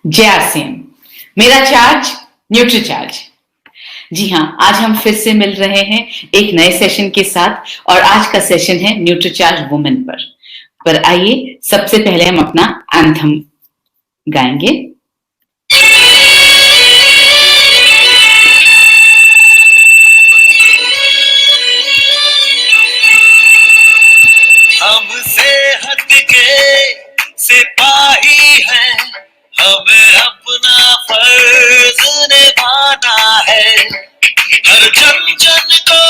जयासेन, मेरा charge Nutricharge. जी हाँ, आज हम फिर से मिल रहे हैं एक नए सेशन के साथ और आज का सेशन है न्यूट्रीचार्ज वुमेन पर आइए सबसे पहले हम अपना एंथम गाएंगे। हम सेहत के सिपाही हैं, हमें अपना फर्ज निभाना है। हर जन जन को,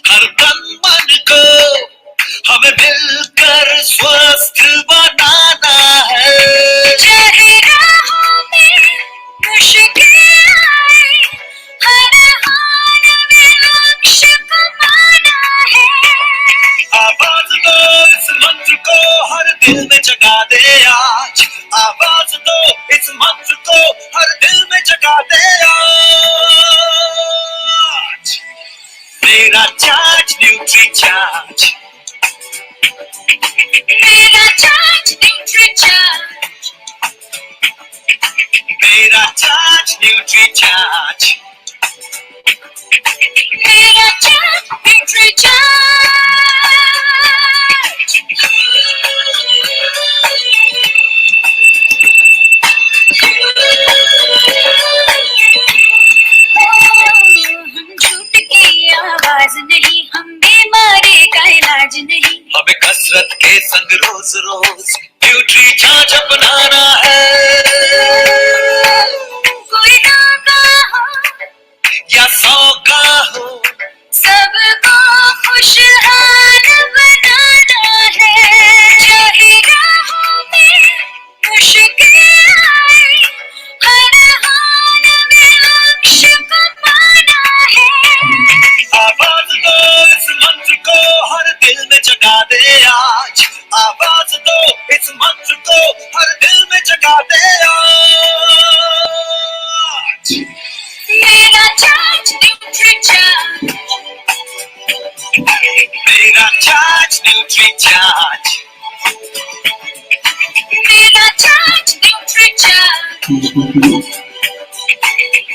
हर तन मन को हमें मिलकर स्वस्थ बनाना है। चाहे राहों में मुश्किल आए, हर हाल में लक्ष्य पाना है। आवाज दो इस मंत्र को हर दिल में जगा दे आज। आवाज दो इस मंत्र को हर दिल में जगा दे आज। मेरा चार्ज न्यूट्री चार्ज, मेरा चार्ज न्यूट्री चार्ज, मेरा चार्ज न्यूट्री चार्ज, मेरा चार्ज न्यूट्री चार्ज। हम झूठ की आवाज नहीं, हम बीमारी का इलाज नहीं। हमें कसरत के संग रोज रोज न्यूट्री चार्ज अपनाना है। कोई ना का हो या 100 का हो, सबको खुशहाल बनाना है। चाहे राहों में मुश्किल आए, हर हाल में लक्ष्य पाना है। आवाज दो इस मंत्र को हर दिल में जगा दे आज। आवाज दो इस मंत्र को हर दिल में जगा दे आज। मेरा चार्ज न्यूट्री चार्ज, मेरा चार्ज न्यूट्री चार्ज, मेरा चार्ज न्यूट्री चार्ज,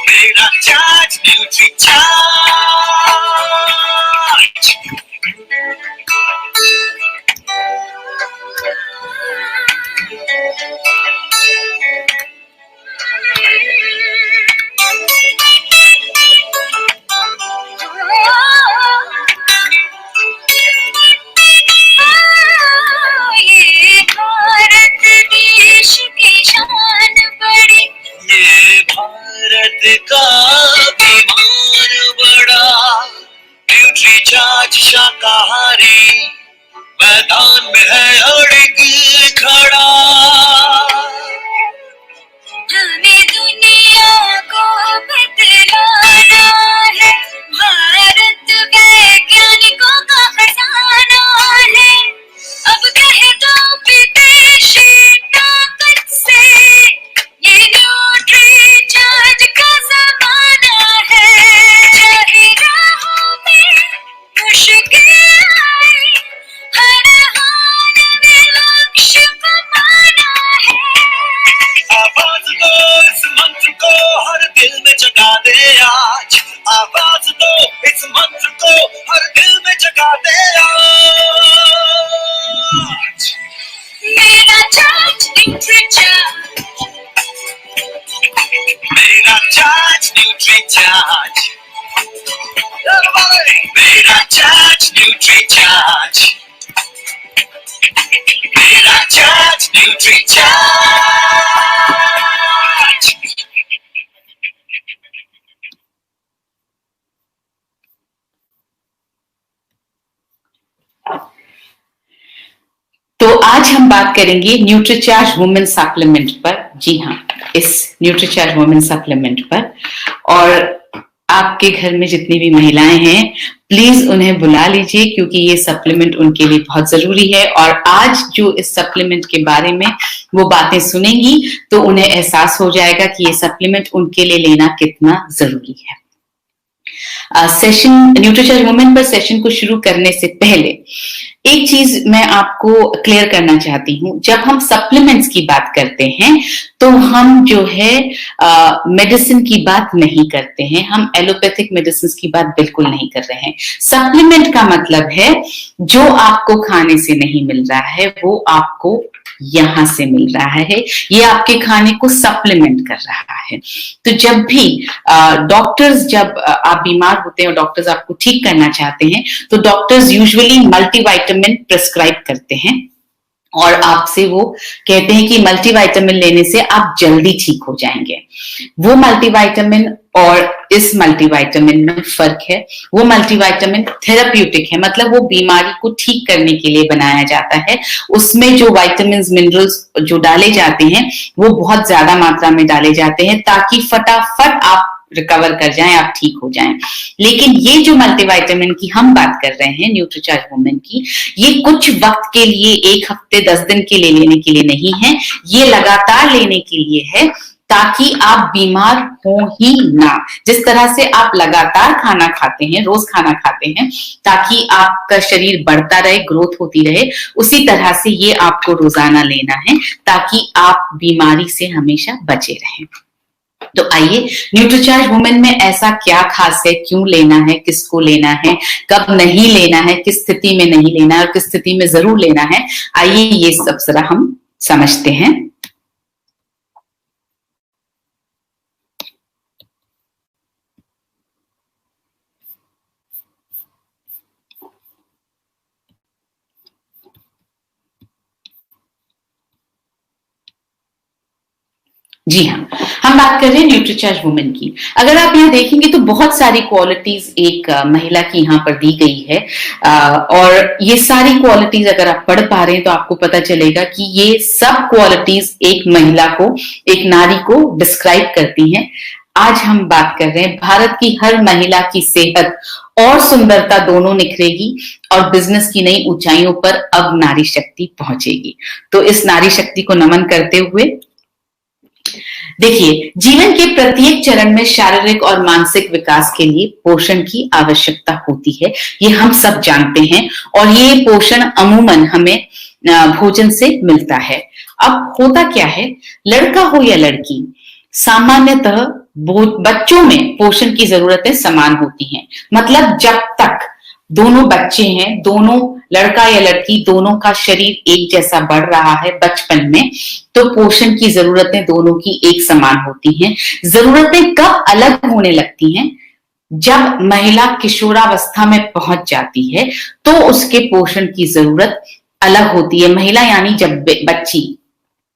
मेरा चार्ज न्यूट्री चार्ज। ये भारत देश की शान बड़ी, ये भारत का अभिमान बड़ा। न्यूट्री चार्ज शाकाहारी मैदान में है अड़िग खड़ा। हमें दुनिया को बदलाना है। भारत वैज्ञानिकों का खजाना है। अब कह दो विदेशी ताकत से, ये न्यूट्री चार्ज का जमाना है। चाहे राहों में मुश्किल आए, हर हाल में लक्ष्य पाना है। आवाज दो इस मंत्र को हर दिल में जगा दे आज। आवाज दो इस मंत्र को हर दिल में जगा दे आज। मेरा चार्ज न्यूट्री चार्ज, मेरा चार्ज न्यूट्री चार्ज, मेरा चार्ज न्यूट्री चार्ज, मेरा चार्ज न्यूट्री चार्ज। तो आज हम बात करेंगे न्यूट्रीचार्ज वुमेन सप्लीमेंट पर। जी हाँ, इस न्यूट्रीचार्ज वुमेन सप्लीमेंट पर। और आपके घर में जितनी भी महिलाएं हैं प्लीज उन्हें बुला लीजिए क्योंकि ये सप्लीमेंट उनके लिए बहुत जरूरी है। और आज जो इस सप्लीमेंट के बारे में वो बातें सुनेंगी तो उन्हें एहसास हो जाएगा कि ये सप्लीमेंट उनके लिए लेना कितना जरूरी है। सेशन न्यूट्रीचार्ज वुमेन पर सेशन को शुरू करने से पहले एक चीज मैं आपको क्लियर करना चाहती हूँ। जब हम सप्लीमेंट्स की बात करते हैं तो हम जो है मेडिसिन की बात नहीं करते हैं, हम एलोपैथिक मेडिसिन की बात बिल्कुल नहीं कर रहे हैं। सप्लीमेंट का मतलब है जो आपको खाने से नहीं मिल रहा है वो आपको यहां से मिल रहा है, ये आपके खाने को सप्लीमेंट कर रहा है। तो जब भी डॉक्टर्स, जब आप बीमार होते हैं और डॉक्टर्स आपको ठीक करना चाहते हैं तो डॉक्टर्स यूजुअली मल्टीविटामिन प्रिस्क्राइब करते हैं और आपसे वो कहते हैं कि मल्टीविटामिन लेने से आप जल्दी ठीक हो जाएंगे। वो मल्टीविटामिन और इस मल्टीविटामिन में फर्क है। वो मल्टीविटामिन थेराप्यूटिक है, मतलब वो बीमारी को ठीक करने के लिए बनाया जाता है। उसमें जो विटामिन मिनरल्स जो डाले जाते हैं वो बहुत ज्यादा मात्रा में डाले जाते हैं ताकि फटाफट आप रिकवर कर जाएं, आप ठीक हो जाएं। लेकिन ये जो मल्टीविटामिन की हम बात कर रहे हैं न्यूट्रीचार्ज वुमेन की, ये कुछ वक्त के लिए, 1 हफ्ते 10 दिन के लिए लेने के लिए नहीं है, ये लगातार लेने के लिए है ताकि आप बीमार हो ही ना। जिस तरह से आप लगातार खाना खाते हैं, रोज खाना खाते हैं ताकि आपका शरीर बढ़ता रहे, ग्रोथ होती रहे, उसी तरह से ये आपको रोजाना लेना है ताकि आप बीमारी से हमेशा बचे रहें। तो आइए, न्यूट्रीचार्ज वुमेन में ऐसा क्या खास है, क्यों लेना है, किसको लेना है, कब नहीं लेना है, किस स्थिति में नहीं लेना है और किस स्थिति में जरूर लेना है, आइए ये सब जरा हम समझते हैं। जी हाँ, हम बात कर रहे हैं न्यूट्रीचार्ज वुमेन की। अगर आप यहाँ देखेंगे तो बहुत सारी क्वालिटीज एक महिला की यहाँ पर दी गई है और ये सारी क्वालिटीज अगर आप पढ़ पा रहे हैं तो आपको पता चलेगा कि ये सब क्वालिटीज एक महिला को, एक नारी को डिस्क्राइब करती हैं। आज हम बात कर रहे हैं भारत की हर महिला की सेहत और सुंदरता दोनों निखरेगी और बिजनेस की नई ऊंचाइयों पर अब नारी शक्ति पहुंचेगी। तो इस नारी शक्ति को नमन करते हुए देखिए, जीवन के प्रत्येक चरण में शारीरिक और मानसिक विकास के लिए पोषण की आवश्यकता होती है, ये हम सब जानते हैं और ये पोषण अमूमन हमें भोजन से मिलता है। अब होता क्या है, लड़का हो या लड़की, सामान्यतः बच्चों में पोषण की जरूरतें समान होती हैं। मतलब जब तक दोनों बच्चे हैं, दोनों लड़का या लड़की दोनों का शरीर एक जैसा बढ़ रहा है बचपन में, तो पोषण की जरूरतें दोनों की एक समान होती हैं। जरूरतें कब अलग होने लगती हैं, जब महिला किशोरावस्था में पहुंच जाती है तो उसके पोषण की जरूरत अलग होती है। महिला यानी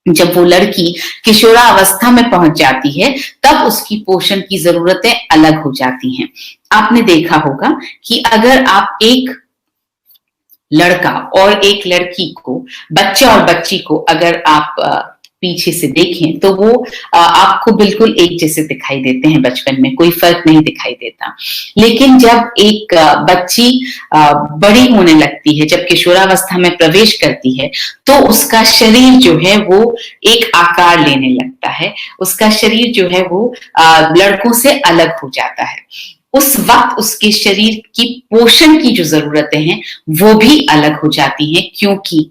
जब वो लड़की किशोरावस्था में पहुंच जाती है तब उसकी पोषण की जरूरतें अलग हो जाती हैं। आपने देखा होगा कि अगर आप एक लड़का और एक लड़की को, बच्चा और बच्ची को अगर आप पीछे से देखें तो वो आपको बिल्कुल एक जैसे दिखाई देते हैं बचपन में, कोई फर्क नहीं दिखाई देता। लेकिन जब एक बच्ची बड़ी होने लगती है, जब किशोरावस्था में प्रवेश करती है तो उसका शरीर जो है वो एक आकार लेने लगता है, उसका शरीर जो है वो लड़कों से अलग हो जाता है। उस वक्त उसके शरीर की पोषण की जो जरूरतें हैं वो भी अलग हो जाती हैं, क्योंकि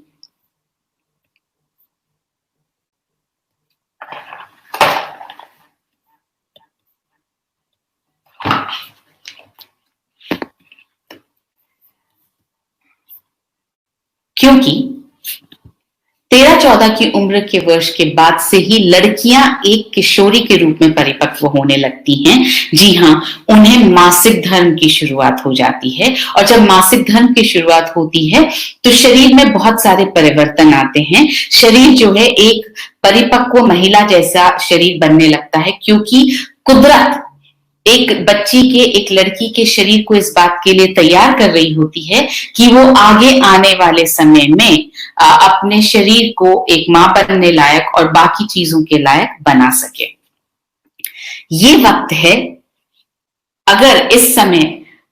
13-14 की उम्र के वर्ष के बाद से ही लड़कियां एक किशोरी के रूप में परिपक्व होने लगती हैं। जी हाँ, उन्हें मासिक धर्म की शुरुआत हो जाती है और जब मासिक धर्म की शुरुआत होती है तो शरीर में बहुत सारे परिवर्तन आते हैं। शरीर जो है एक परिपक्व महिला जैसा शरीर बनने लगता है, क्योंकि कुदरत एक बच्ची के, एक लड़की के शरीर को इस बात के लिए तैयार कर रही होती है कि वो आगे आने वाले समय में अपने शरीर को एक मां बनने लायक और बाकी चीजों के लायक बना सके। ये वक्त है, अगर इस समय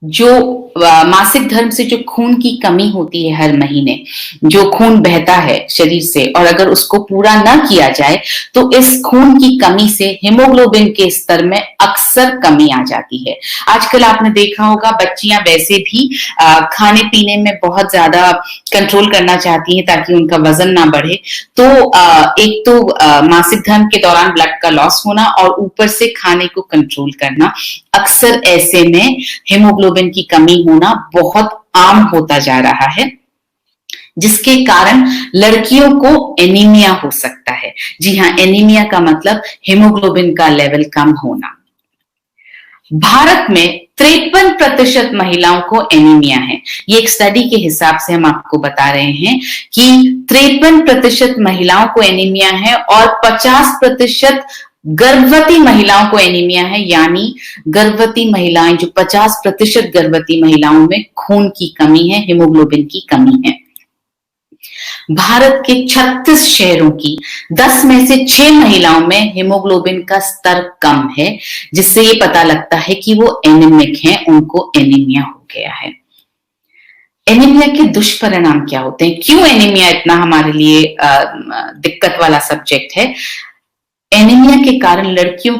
जो मासिक धर्म से जो खून की कमी होती है हर महीने, जो खून बहता है शरीर से, और अगर उसको पूरा ना किया जाए तो इस खून की कमी से हीमोग्लोबिन के स्तर में अक्सर कमी आ जाती है। आजकल आपने देखा होगा बच्चियां वैसे भी खाने पीने में बहुत ज्यादा कंट्रोल करना चाहती हैं ताकि उनका वजन ना बढ़े। तो एक तो मासिक धर्म के दौरान ब्लड का लॉस होना और ऊपर से खाने को कंट्रोल करना, अक्सर ऐसे में हीमोग्लोबिन की कमी होना बहुत आम होता जा रहा है, जिसके कारण लड़कियों को एनीमिया हो सकता है। जी हाँ, एनीमिया का मतलब हीमोग्लोबिन का लेवल कम होना। भारत में 53% महिलाओं को एनीमिया है। ये एक स्टडी के हिसाब से हम आपको बता रहे हैं कि 53% महिलाओं को एनीमिया है और 50% गर्भवती महिलाओं को एनीमिया है। यानी गर्भवती महिलाएं, जो 50% गर्भवती महिलाओं में खून की कमी है, हीमोग्लोबिन की कमी है। भारत के 36 शहरों की 10 में से 6 महिलाओं में हीमोग्लोबिन का स्तर कम है, जिससे ये पता लगता है कि वो एनीमिक हैं, उनको एनीमिया हो गया है। एनीमिया के दुष्परिणाम क्या होते हैं? क्यों एनीमिया इतना हमारे लिए दिक्कत वाला सब्जेक्ट है? एनीमिया के कारण लड़कियों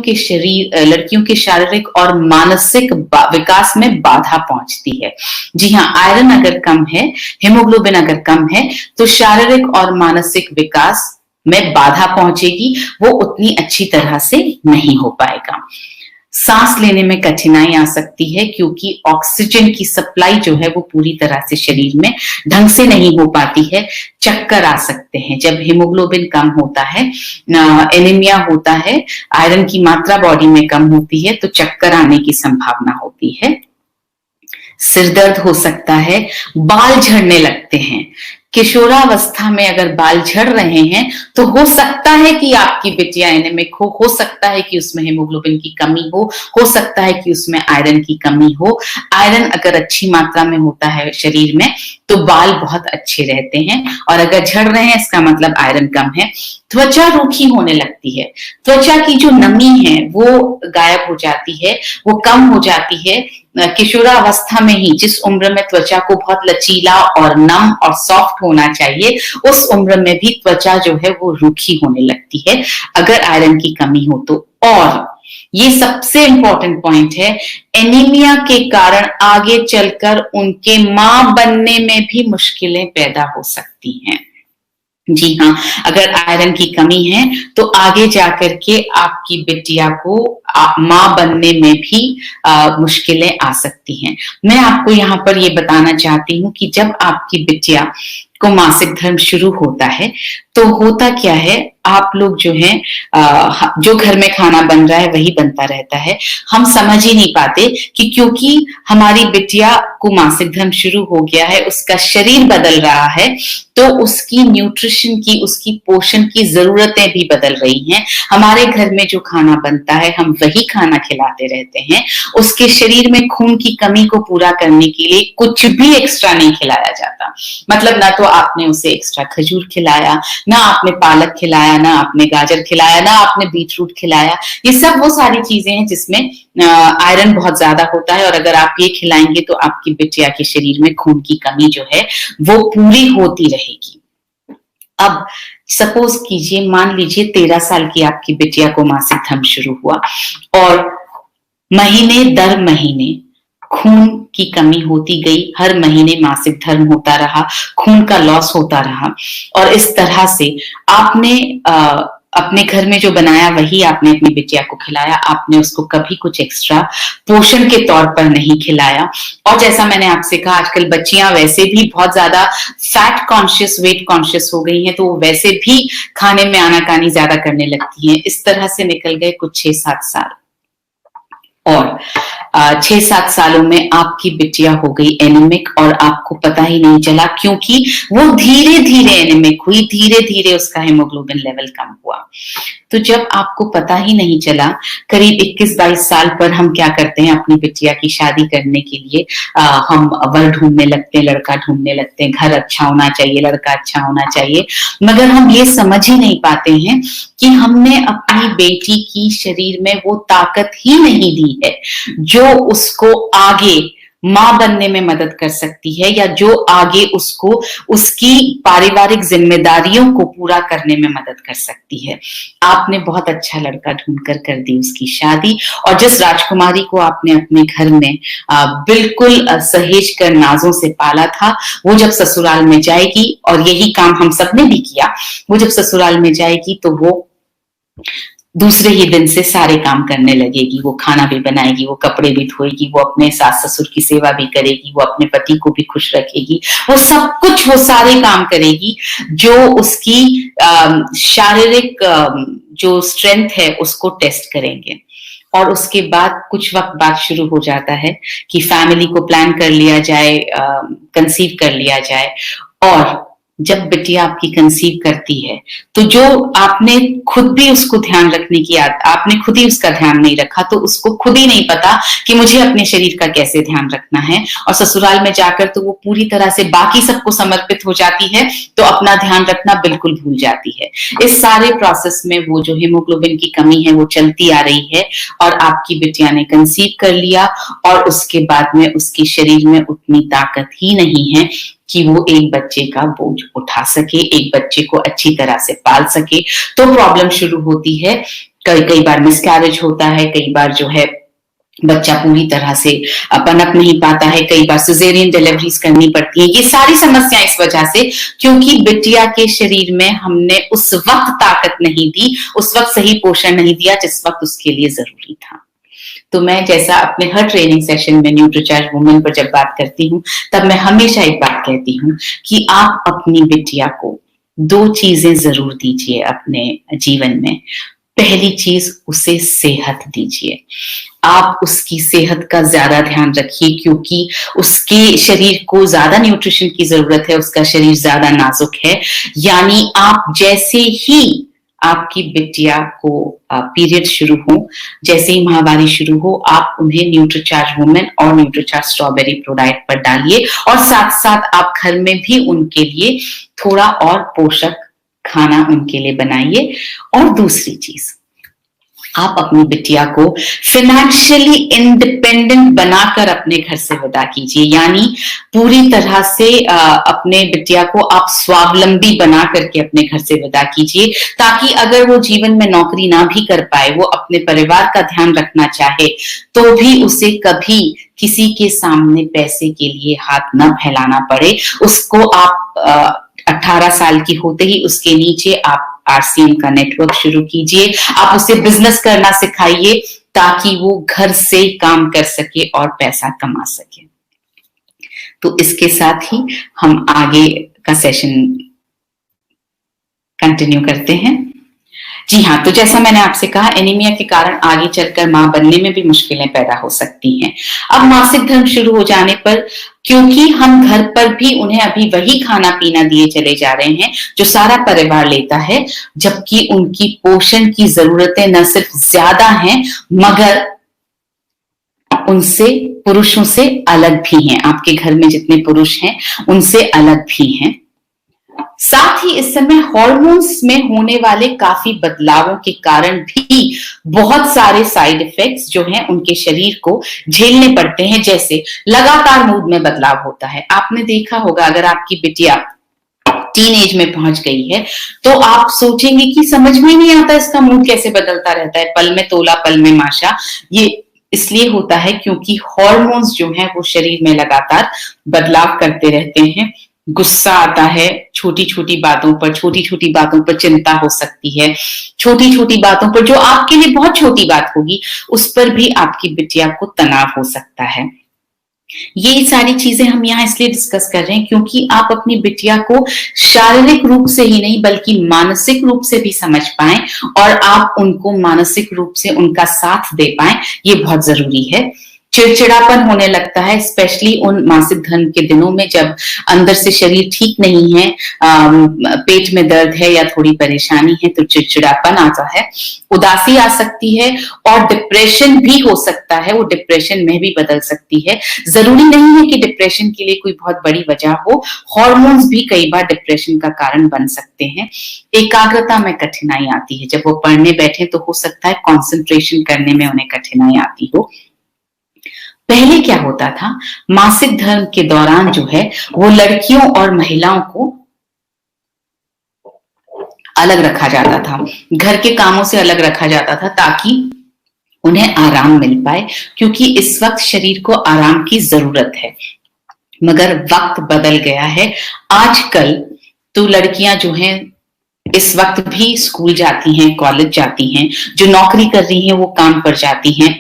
के शारीरिक और मानसिक विकास में बाधा पहुंचती है। जी हाँ, आयरन अगर कम है, हीमोग्लोबिन अगर कम है, तो शारीरिक और मानसिक विकास में बाधा पहुंचेगी, वो उतनी अच्छी तरह से नहीं हो पाएगा। सांस लेने में कठिनाई आ सकती है क्योंकि ऑक्सीजन की सप्लाई जो है वो पूरी तरह से शरीर में ढंग से नहीं हो पाती है। चक्कर आ सकते हैं जब हीमोग्लोबिन कम होता है, एनीमिया होता है, आयरन की मात्रा बॉडी में कम होती है, तो चक्कर आने की संभावना होती है। सिर दर्द हो सकता है, बाल झड़ने लगते हैं। किशोरावस्था में अगर बाल झड़ रहे हैं तो हो सकता है कि आपकी बिटिया एनीमिक हो सकता है कि उसमें हीमोग्लोबिन की कमी हो सकता है कि उसमें आयरन की कमी हो। आयरन अगर अच्छी मात्रा में होता है शरीर में तो बाल बहुत अच्छे रहते हैं, और अगर झड़ रहे हैं इसका मतलब आयरन कम है। त्वचा रूखी होने लगती है, त्वचा की जो नमी है वो गायब हो जाती है, वो कम हो जाती है। किशोरावस्था में ही जिस उम्र में त्वचा को बहुत लचीला और नम और सॉफ्ट होना चाहिए, उस उम्र में भी त्वचा जो है वो रूखी होने लगती है अगर आयरन की कमी हो तो। और ये सबसे इंपॉर्टेंट पॉइंट है, एनीमिया के कारण आगे चलकर उनके मां बनने में भी मुश्किलें पैदा हो सकती हैं। जी हाँ, अगर आयरन की कमी है तो आगे जाकर के आपकी बिटिया को मां बनने में भी मुश्किलें आ सकती हैं। मैं आपको यहाँ पर ये बताना चाहती हूँ कि जब आपकी बिटिया को मासिक धर्म शुरू होता है तो होता क्या है, आप लोग जो है जो घर में खाना बन रहा है वही बनता रहता है। हम समझ ही नहीं पाते कि क्योंकि हमारी बिटिया को मासिक धर्म शुरू हो गया है, उसका शरीर बदल रहा है, तो उसकी न्यूट्रिशन की, उसकी पोषण की जरूरतें भी बदल रही हैं। हमारे घर में जो खाना बनता है हम वही खाना खिलाते रहते हैं। उसके शरीर में खून की कमी को पूरा करने के लिए कुछ भी एक्स्ट्रा नहीं खिलाया जाता। मतलब ना तो आपने उसे एक्स्ट्रा खजूर खिलाया, ना आपने पालक खिलाया, ना आपने गाजर खिलाया, ना आपने बीटरूट खिलाया। ये सब वो सारी चीजें हैं जिसमें आयरन बहुत ज्यादा होता है, और अगर आप ये खिलाएंगे तो आपकी बिटिया के शरीर में खून की कमी जो है वो पूरी होती रहेगी। अब सपोज कीजिए, मान लीजिए 13 साल की आपकी बिटिया को मासिक धर्म शुरू हुआ और महीने दर महीने खून की कमी होती गई, हर महीने मासिक धर्म होता रहा, खून का लॉस होता रहा, और इस तरह से आपने अपने घर में जो बनाया वही आपने अपनी बिटिया को खिलाया, आपने उसको कभी कुछ एक्स्ट्रा पोषण के तौर पर नहीं खिलाया। और जैसा मैंने आपसे कहा, आजकल बच्चियां वैसे भी बहुत ज्यादा फैट कॉन्शियस, वेट कॉन्शियस हो गई हैं, तो वो वैसे भी खाने में आनाकानी ज्यादा करने लगती हैं। इस तरह से निकल गए कुछ 6-7 साल, और 6-7 सालों में आपकी बिटिया हो गई एनीमिक और आपको पता ही नहीं चला, क्योंकि वो धीरे धीरे एनीमिक हुई, धीरे धीरे उसका हीमोग्लोबिन लेवल कम हुआ। तो जब आपको पता ही नहीं चला, करीब 21-22 साल पर हम क्या करते हैं, अपनी बिटिया की शादी करने के लिए हम वर ढूंढने लगते हैं, लड़का ढूंढने लगते हैं, घर अच्छा होना चाहिए, लड़का अच्छा होना चाहिए, मगर हम ये समझ ही नहीं पाते हैं कि हमने अपनी बेटी की शरीर में वो ताकत ही नहीं दी है जो उसको आगे माँ बनने में मदद कर सकती है, या जो आगे उसको उसकी पारिवारिक जिम्मेदारियों को पूरा करने में मदद कर सकती है। आपने बहुत अच्छा लड़का ढूंढकर कर दी उसकी शादी, और जिस राजकुमारी को आपने अपने घर में बिल्कुल सहेज कर नाजों से पाला था, वो जब ससुराल में जाएगी, और यही काम हम सबने भी किया, वो जब ससुराल में जाएगी तो वो दूसरे ही दिन से सारे काम करने लगेगी। वो खाना भी बनाएगी, वो कपड़े भी धोएगी, वो अपने सास ससुर की सेवा भी करेगी, वो अपने पति को भी खुश रखेगी, वो सब कुछ, वो सारे काम करेगी जो उसकी शारीरिक जो स्ट्रेंथ है उसको टेस्ट करेंगे। और उसके बाद कुछ वक्त बाद शुरू हो जाता है कि फैमिली को प्लान कर लिया जाए, कंसीव कर लिया जाए। और जब बिटिया आपकी कंसीव करती है तो जो आपने खुद भी उसको ध्यान रखने की आपने खुद ही उसका ध्यान नहीं रखा, तो उसको खुद ही नहीं पता कि मुझे अपने शरीर का कैसे ध्यान रखना है, और ससुराल में जाकर तो वो पूरी तरह से बाकी सबको समर्पित हो जाती है, तो अपना ध्यान रखना बिल्कुल भूल जाती है। इस सारे प्रोसेस में वो जो हीमोग्लोबिन की कमी है वो चलती आ रही है, और आपकी बिटिया ने कंसीव कर लिया, और उसके बाद में उसके शरीर में उतनी ताकत ही नहीं है कि वो एक बच्चे का बोझ उठा सके, एक बच्चे को अच्छी तरह से पाल सके। तो प्रॉब्लम शुरू होती है। कई बार मिसकैरेज होता है, कई बार जो है बच्चा पूरी तरह से पनप नहीं पाता है, कई बार सिजेरियन डिलीवरीज करनी पड़ती है। ये सारी समस्याएं इस वजह से, क्योंकि बिटिया के शरीर में हमने उस वक्त ताकत नहीं दी, उस वक्त सही पोषण नहीं दिया जिस वक्त उसके लिए जरूरी था। तो मैं जैसा अपने हर ट्रेनिंग सेशन में न्यूट्रीचार्ज वुमेन पर जब बात करती हूँ, तब मैं हमेशा एक बात कहती हूँ कि आप अपनी बिटिया को 2 चीजें जरूर दीजिए अपने जीवन में। पहली चीज, उसे सेहत दीजिए। आप उसकी सेहत का ज्यादा ध्यान रखिए, क्योंकि उसके शरीर को ज्यादा न्यूट्रिशन की जरूरत है, उसका शरीर ज्यादा नाजुक है। यानी आप जैसे ही आपकी बिटिया को पीरियड शुरू हो, जैसे ही माहवारी शुरू हो, आप उन्हें न्यूट्रीचार्ज वुमेन और न्यूट्रीचार्ज स्ट्रॉबेरी प्रोडाइट पर डालिए, और साथ साथ आप घर में भी उनके लिए थोड़ा और पोषक खाना उनके लिए बनाइए। और दूसरी चीज, आप अपनी बिटिया को फिनेंशियली इंडिपेंडेंट बनाकर अपने घर से विदा कीजिए। यानी पूरी तरह से अपने बिटिया को आप स्वावलंबी बना करके अपने घर से विदा कीजिए, ताकि अगर वो जीवन में नौकरी ना भी कर पाए, वो अपने परिवार का ध्यान रखना चाहे, तो भी उसे कभी किसी के सामने पैसे के लिए हाथ न फैलाना पड़े। उसको आप 18 साल की होते ही उसके नीचे आप आरसीएम का नेटवर्क शुरू कीजिए, आप उसे बिजनेस करना सिखाइए, ताकि वो घर से काम कर सके और पैसा कमा सके। तो इसके साथ ही हम आगे का सेशन कंटिन्यू करते हैं। जी हाँ, तो जैसा मैंने आपसे कहा, एनीमिया के कारण आगे चलकर मां बनने में भी मुश्किलें पैदा हो सकती हैं। अब मासिक धर्म शुरू हो जाने पर, क्योंकि हम घर पर भी उन्हें अभी वही खाना पीना दिए चले जा रहे हैं जो सारा परिवार लेता है, जबकि उनकी पोषण की जरूरतें न सिर्फ ज्यादा हैं, मगर उनसे पुरुषों से अलग भी हैं। आपके घर में जितने पुरुष हैं उनसे अलग भी हैं। साथ ही इस समय हार्मोन्स में होने वाले काफी बदलावों के कारण भी बहुत सारे साइड इफेक्ट्स जो हैं उनके शरीर को झेलने पड़ते हैं। जैसे लगातार मूड में बदलाव होता है। आपने देखा होगा, अगर आपकी बिटिया टीन एज में पहुंच गई है तो आप सोचेंगे कि समझ में नहीं आता इसका मूड कैसे बदलता रहता है, पल में तोला पल में माशा। ये इसलिए होता है क्योंकि हार्मोन्स जो हैं वो शरीर में लगातार बदलाव करते रहते हैं। गुस्सा आता है छोटी छोटी बातों पर चिंता हो सकती है, छोटी छोटी बातों पर जो आपके लिए बहुत छोटी बात होगी उस पर भी आपकी बिटिया को तनाव हो सकता है। ये सारी चीजें हम यहाँ इसलिए डिस्कस कर रहे हैं क्योंकि आप अपनी बिटिया को शारीरिक रूप से ही नहीं बल्कि मानसिक रूप से भी समझ पाएं और आप उनको मानसिक रूप से उनका साथ दे पाएं, ये बहुत जरूरी है। चिड़चिड़ापन होने लगता है, स्पेशली उन मासिक धर्म के दिनों में जब अंदर से शरीर ठीक नहीं है, पेट में दर्द है या थोड़ी परेशानी है तो चिड़चिड़ापन आता है, उदासी आ सकती है और डिप्रेशन भी हो सकता है। वो डिप्रेशन में भी बदल सकती है। जरूरी नहीं है कि डिप्रेशन के लिए कोई बहुत बड़ी वजह हो, हार्मोन्स भी कई बार डिप्रेशन का कारण बन सकते हैं। एकाग्रता में कठिनाई आती है, जब वो पढ़ने बैठे तो हो सकता है कंसंट्रेशन करने में उन्हें कठिनाई आती हो। पहले क्या होता था, मासिक धर्म के दौरान जो है वो लड़कियों और महिलाओं को अलग रखा जाता था, घर के कामों से अलग रखा जाता था ताकि उन्हें आराम मिल पाए, क्योंकि इस वक्त शरीर को आराम की जरूरत है। मगर वक्त बदल गया है। आजकल तो लड़कियां जो हैं इस वक्त भी स्कूल जाती हैं, कॉलेज जाती हैं, जो नौकरी कर रही हैं वो काम पर जाती हैं,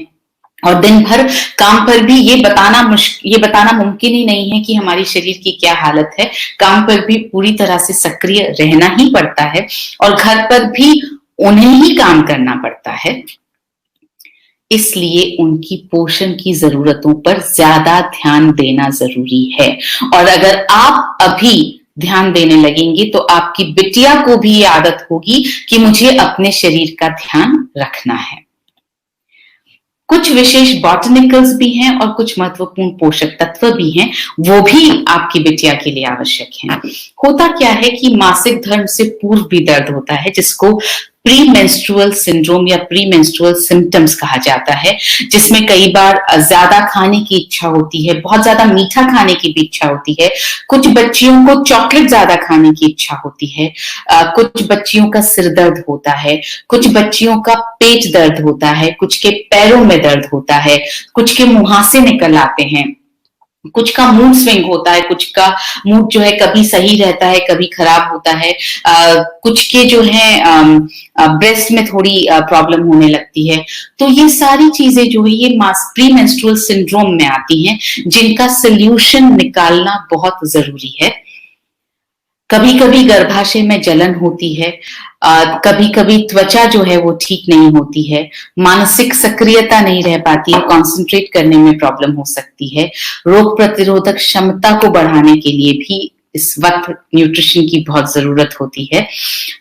और दिन भर काम पर भी ये बताना मुमकिन ही नहीं है कि हमारी शरीर की क्या हालत है। काम पर भी पूरी तरह से सक्रिय रहना ही पड़ता है और घर पर भी उन्हें ही काम करना पड़ता है। इसलिए उनकी पोषण की जरूरतों पर ज्यादा ध्यान देना जरूरी है। और अगर आप अभी ध्यान देने लगेंगे तो आपकी बिटिया को भी ये आदत होगी कि मुझे अपने शरीर का ध्यान रखना है। कुछ विशेष बॉटनिकल्स भी हैं और कुछ महत्वपूर्ण पोषक तत्व भी हैं, वो भी आपकी बिटिया के लिए आवश्यक हैं। होता क्या है कि मासिक धर्म से पूर्व भी दर्द होता है, जिसको प्री मेंस्ट्रुअल सिंड्रोम या प्री मेंस्ट्रुअल सिम्टम्स कहा जाता है, जिसमें कई बार ज्यादा खाने की इच्छा होती है, बहुत ज्यादा मीठा खाने की भी इच्छा होती है, कुछ बच्चियों को चॉकलेट ज्यादा खाने की इच्छा होती है, कुछ बच्चियों का सिर दर्द होता है, कुछ बच्चियों का पेट दर्द होता है, कुछ के पैरों में दर्द होता है, कुछ के मुहासे निकल आते हैं, कुछ का मूड स्विंग होता है, कुछ का मूड जो है कभी सही रहता है कभी खराब होता है, कुछ के जो है ब्रेस्ट में थोड़ी प्रॉब्लम होने लगती है। तो ये सारी चीजें जो है ये प्री मेंस्ट्रुअल सिंड्रोम में आती हैं, जिनका सोल्यूशन निकालना बहुत जरूरी है। कभी कभी गर्भाशय में जलन होती है, कभी कभी त्वचा जो है वो ठीक नहीं होती है, मानसिक सक्रियता नहीं रह पाती है, कंसंट्रेट करने में प्रॉब्लम हो सकती है, रोग प्रतिरोधक क्षमता को बढ़ाने के लिए भी इस वक्त न्यूट्रिशन की बहुत जरूरत होती है।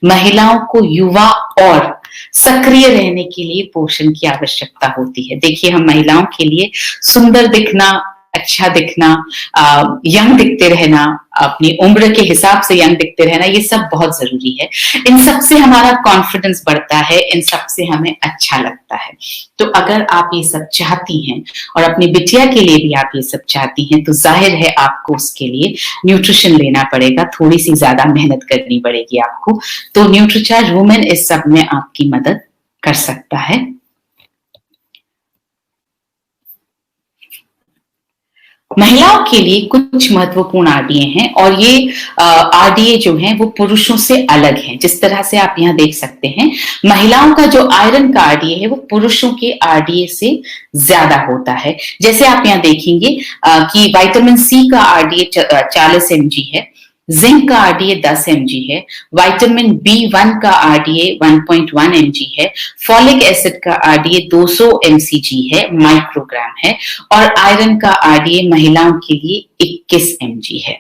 महिलाओं को युवा और सक्रिय रहने के लिए पोषण की आवश्यकता होती है। देखिए, हम महिलाओं के लिए सुंदर दिखना, अच्छा दिखना, यंग दिखते रहना, अपनी उम्र के हिसाब से यंग दिखते रहना, ये सब बहुत जरूरी है। इन सब से हमारा कॉन्फिडेंस बढ़ता है, इन सब से हमें अच्छा लगता है। तो अगर आप ये सब चाहती हैं और अपनी बिटिया के लिए भी आप ये सब चाहती हैं, तो जाहिर है आपको उसके लिए न्यूट्रिशन लेना पड़ेगा, थोड़ी सी ज्यादा मेहनत करनी पड़ेगी आपको। तो न्यूट्रीचार्ज वुमेन इस सब में आपकी मदद कर सकता है। महिलाओं के लिए कुछ महत्वपूर्ण आरडीए हैं, और ये आरडीए जो हैं वो पुरुषों से अलग हैं। जिस तरह से आप यहाँ देख सकते हैं, महिलाओं का जो आयरन का आरडीए है वो पुरुषों के आरडीए से ज्यादा होता है। जैसे आप यहाँ देखेंगे कि विटामिन सी का आरडीए 40 mg है, जिंक का आरडीए 10 mg है, विटामिन B1 का आरडीए 1.1 mg है, फॉलिक एसिड का आरडीए 200 mcg है, माइक्रोग्राम है, और आयरन का आरडीए महिलाओं के लिए 21 mg है।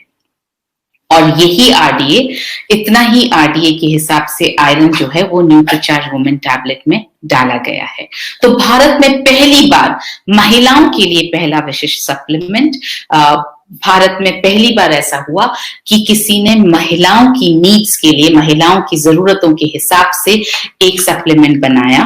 और यही आरडीए, इतना ही आरडीए के हिसाब से आयरन जो है वो न्यूट्रीचार्ज वुमेन टैबलेट में डाला गया है। तो भारत में पहली बार महिलाओं के लिए पहला विशिष्ट सप्लीमेंट, भारत में पहली बार ऐसा हुआ कि किसी ने महिलाओं की नीड्स के लिए, महिलाओं की जरूरतों के हिसाब से एक सप्लीमेंट बनाया,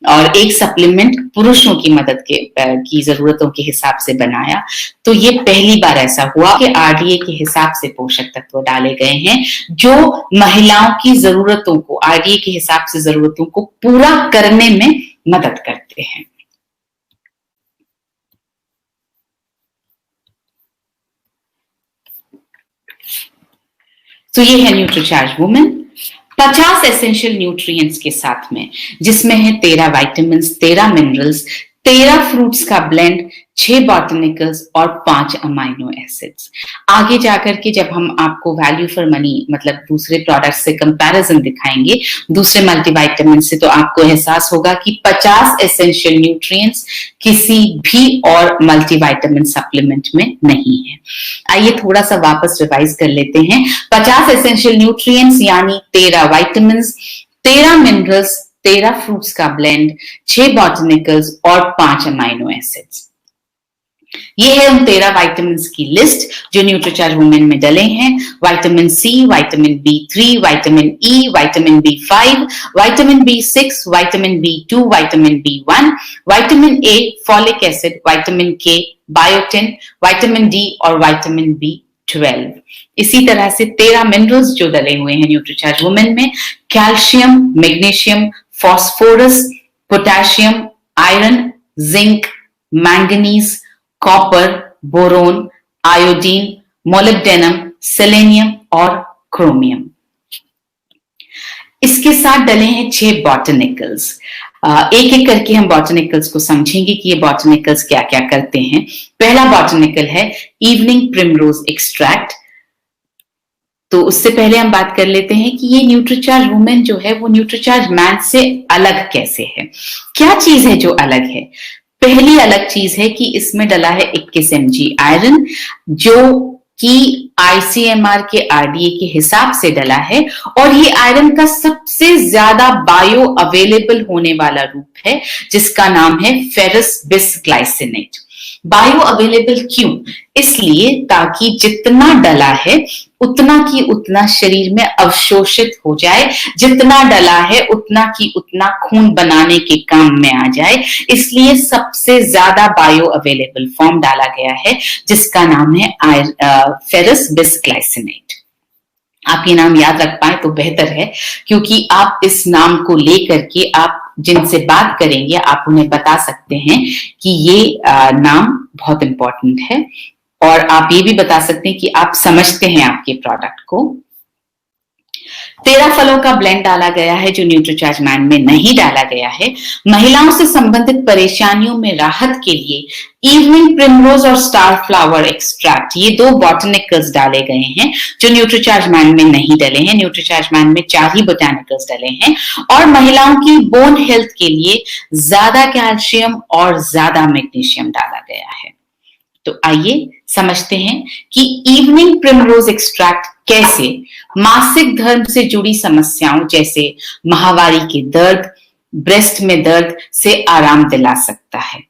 और एक सप्लीमेंट पुरुषों की मदद की जरूरतों के हिसाब से बनाया। तो ये पहली बार ऐसा हुआ कि आरडीए के हिसाब से पोषक तत्व डाले गए हैं जो महिलाओं की जरूरतों को, आरडीए के हिसाब से जरूरतों को पूरा करने में मदद करते हैं। तो ये है न्यूट्रीचार्ज वुमेन 50 एसेंशियल न्यूट्रिएंट्स के साथ में, जिसमें है 13 विटामिन्स, 13 मिनरल्स, 13 फ्रूट्स का ब्लेंड, 6 बॉटनिकल्स और 5 अमाइनो एसिड्स। आगे जाकर के जब हम आपको वैल्यू फॉर मनी, मतलब दूसरे प्रोडक्ट्स से कंपैरिजन दिखाएंगे, दूसरे मल्टीविटामिन से, तो आपको एहसास होगा कि 50 एसेंशियल न्यूट्रिएंट्स किसी भी और मल्टीविटामिन सप्लीमेंट में नहीं है। आइए थोड़ा सा वापस रिवाइज कर लेते हैं। 50 एसेंशियल न्यूट्रिएंट्स यानी 13 विटामिन्स, 13 मिनरल्स, 13 फ्रूट्स का ब्लेंड, 6 बॉटनिकल्स और 5 अमाइनो एसिड्स। ये है उन 13 विटामिन की लिस्ट जो न्यूट्रीचार्ज वुमेन में डले हैं। Vitamin C, vitamin B3, vitamin E, vitamin B5, vitamin B6, vitamin B2, vitamin B1, vitamin A, folic acid, vitamin K, biotin, vitamin D और विटामिन B12। इसी तरह से 13 मिनरल्स जो डले हुए हैं न्यूट्रीचार्ज वुमेन में, calcium, magnesium, phosphorus, potassium, iron, zinc, manganese, copper, boron, iodine, molybdenum, selenium और क्रोमियम। इसके साथ डले हैं 6 बॉटनिकल्स। एक एक करके हम बॉटनिकल्स को समझेंगे कि ये बॉटनिकल्स क्या क्या करते हैं। पहला बॉटनिकल है इवनिंग प्रिमरोज एक्सट्रैक्ट। तो उससे पहले हम बात कर लेते हैं कि ये न्यूट्रीचार्ज वुमेन जो है वो न्यूट्रीचार्ज मैन से अलग कैसे है, क्या चीज है जो अलग है। पहली अलग चीज है कि इसमें डला है 21 mg आयरन, जो कि ICMR के RDA के हिसाब से डला है, और ये आयरन का सबसे ज्यादा बायो अवेलेबल होने वाला रूप है जिसका नाम है फेरस बिसग्लाइसिनेट। बायो अवेलेबल क्यों? इसलिए ताकि जितना डला है उतना की उतना शरीर में अवशोषित हो जाए, जितना डला है उतना की उतना खून बनाने के काम में आ जाए। इसलिए सबसे ज्यादा बायो अवेलेबल फॉर्म डाला गया है जिसका नाम है फेरस बिसग्लाइसिनेट। आप ये नाम याद रख पाए तो बेहतर है, क्योंकि आप इस नाम को लेकर के आप जिनसे बात करेंगे आप उन्हें बता सकते हैं कि ये नाम बहुत इंपॉर्टेंट है, और आप ये भी बता सकते हैं कि आप समझते हैं आपके प्रोडक्ट को। 13 फलों का ब्लेंड डाला गया है जो न्यूट्रीचार्ज मैन में नहीं डाला गया है। महिलाओं से संबंधित परेशानियों में राहत के लिए इवनिंग प्रिमरोज और स्टार फ्लावर एक्सट्रैक्ट, ये 2 बॉटनिकल्स डाले गए हैं जो न्यूट्रीचार्ज मैन में नहीं डले हैं। न्यूट्रीचार्ज मैन में 4 ही बोटानिकल्स डले हैं, और महिलाओं की बोन हेल्थ के लिए ज्यादा कैल्शियम और ज्यादा मैग्नीशियम डाला गया है। तो आइए समझते हैं कि इवनिंग प्रिमरोज एक्सट्रैक्ट कैसे मासिक धर्म से जुड़ी समस्याओं जैसे माहवारी के दर्द, ब्रेस्ट में दर्द से आराम दिला सकता है।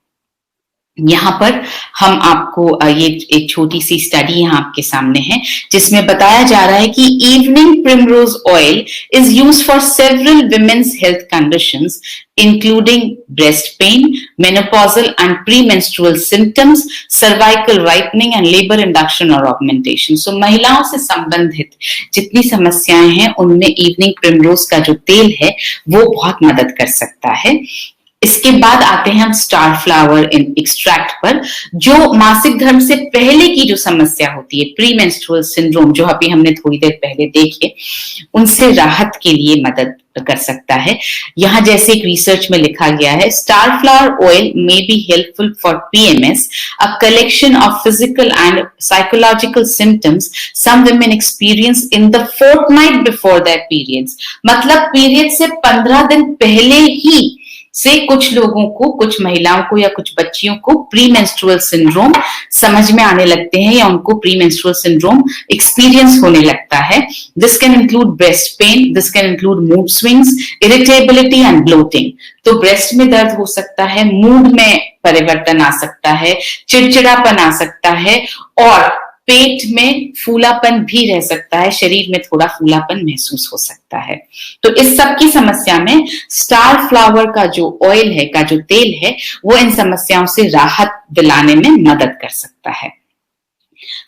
यहाँ पर हम आपको ये एक छोटी सी स्टडी यहाँ आपके सामने है जिसमें बताया जा रहा है कि evening primrose oil is used for several women's health conditions including breast pain, menopausal and premenstrual symptoms, cervical whitening and labor induction or augmentation. So महिलाओं से संबंधित जितनी समस्याएं हैं उनमें इवनिंग प्रिमरोज का जो तेल है वो बहुत मदद कर सकता है। इसके बाद आते हैं हम स्टार फ्लावर एक्सट्रैक्ट पर, जो मासिक धर्म से पहले की जो समस्या होती है, प्री मेंस्ट्रुअल सिंड्रोम, जो अभी हमने थोड़ी देर पहले देखे, उनसे राहत के लिए मदद कर सकता है। यहाँ जैसे एक रिसर्च में लिखा गया है, star flower oil may be helpful for PMS, a collection of physical and psychological symptoms some women experience in the fortnight before their periods. मतलब पीरियड से 15 दिन पहले ही से कुछ लोगों को, कुछ महिलाओं को या कुछ बच्चियों को प्री मेंस्ट्रुअल सिंड्रोम समझ में आने लगते हैं या उनको प्री मेंस्ट्रुअल सिंड्रोम एक्सपीरियंस होने लगता है। This can include breast pain, this can include mood swings, irritability and bloating. तो ब्रेस्ट में दर्द हो सकता है, मूड में परिवर्तन आ सकता है, चिड़चिड़ापन आ सकता है, और पेट में फूलापन भी रह सकता है, शरीर में थोड़ा फूलापन महसूस हो सकता है। तो इस सब की समस्या में स्टार फ्लावर का जो ऑयल है, का जो तेल है, वो इन समस्याओं से राहत दिलाने में मदद कर सकता है।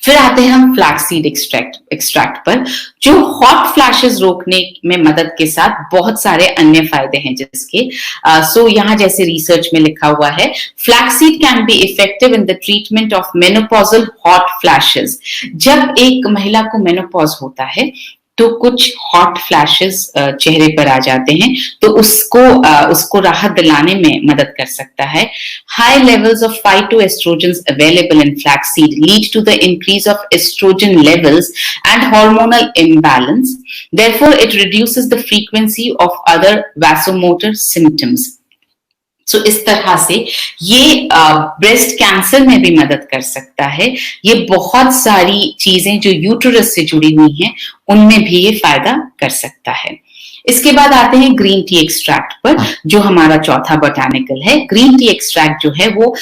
फिर आते हैं हम फ्लैक्सीड एक्सट्रैक्ट पर, जो हॉट फ्लैशेस रोकने में मदद के साथ बहुत सारे अन्य फायदे हैं जिसके सो यहाँ जैसे रिसर्च में लिखा हुआ है, flaxseed can be effective in the treatment of menopausal hot flashes. जब एक महिला को मेनोपॉज होता है तो कुछ हॉट फ्लैशेस चेहरे पर आ जाते हैं, तो उसको राहत दिलाने में मदद कर सकता है। High levels of phytoestrogens available in flaxseed lead to the increase of estrogen levels and hormonal imbalance, therefore it reduces the frequency of other vasomotor symptoms. So इस तरह से ये ब्रेस्ट कैंसर में भी मदद कर सकता है। ये बहुत सारी चीजें जो यूटेरस से जुड़ी हुई हैं उनमें भी ये फायदा कर सकता है। इसके बाद आते हैं ग्रीन टी एक्सट्रैक्ट पर, जो हमारा चौथा बोटानिकल है। ग्रीन टी एक्सट्रैक्ट जो है वो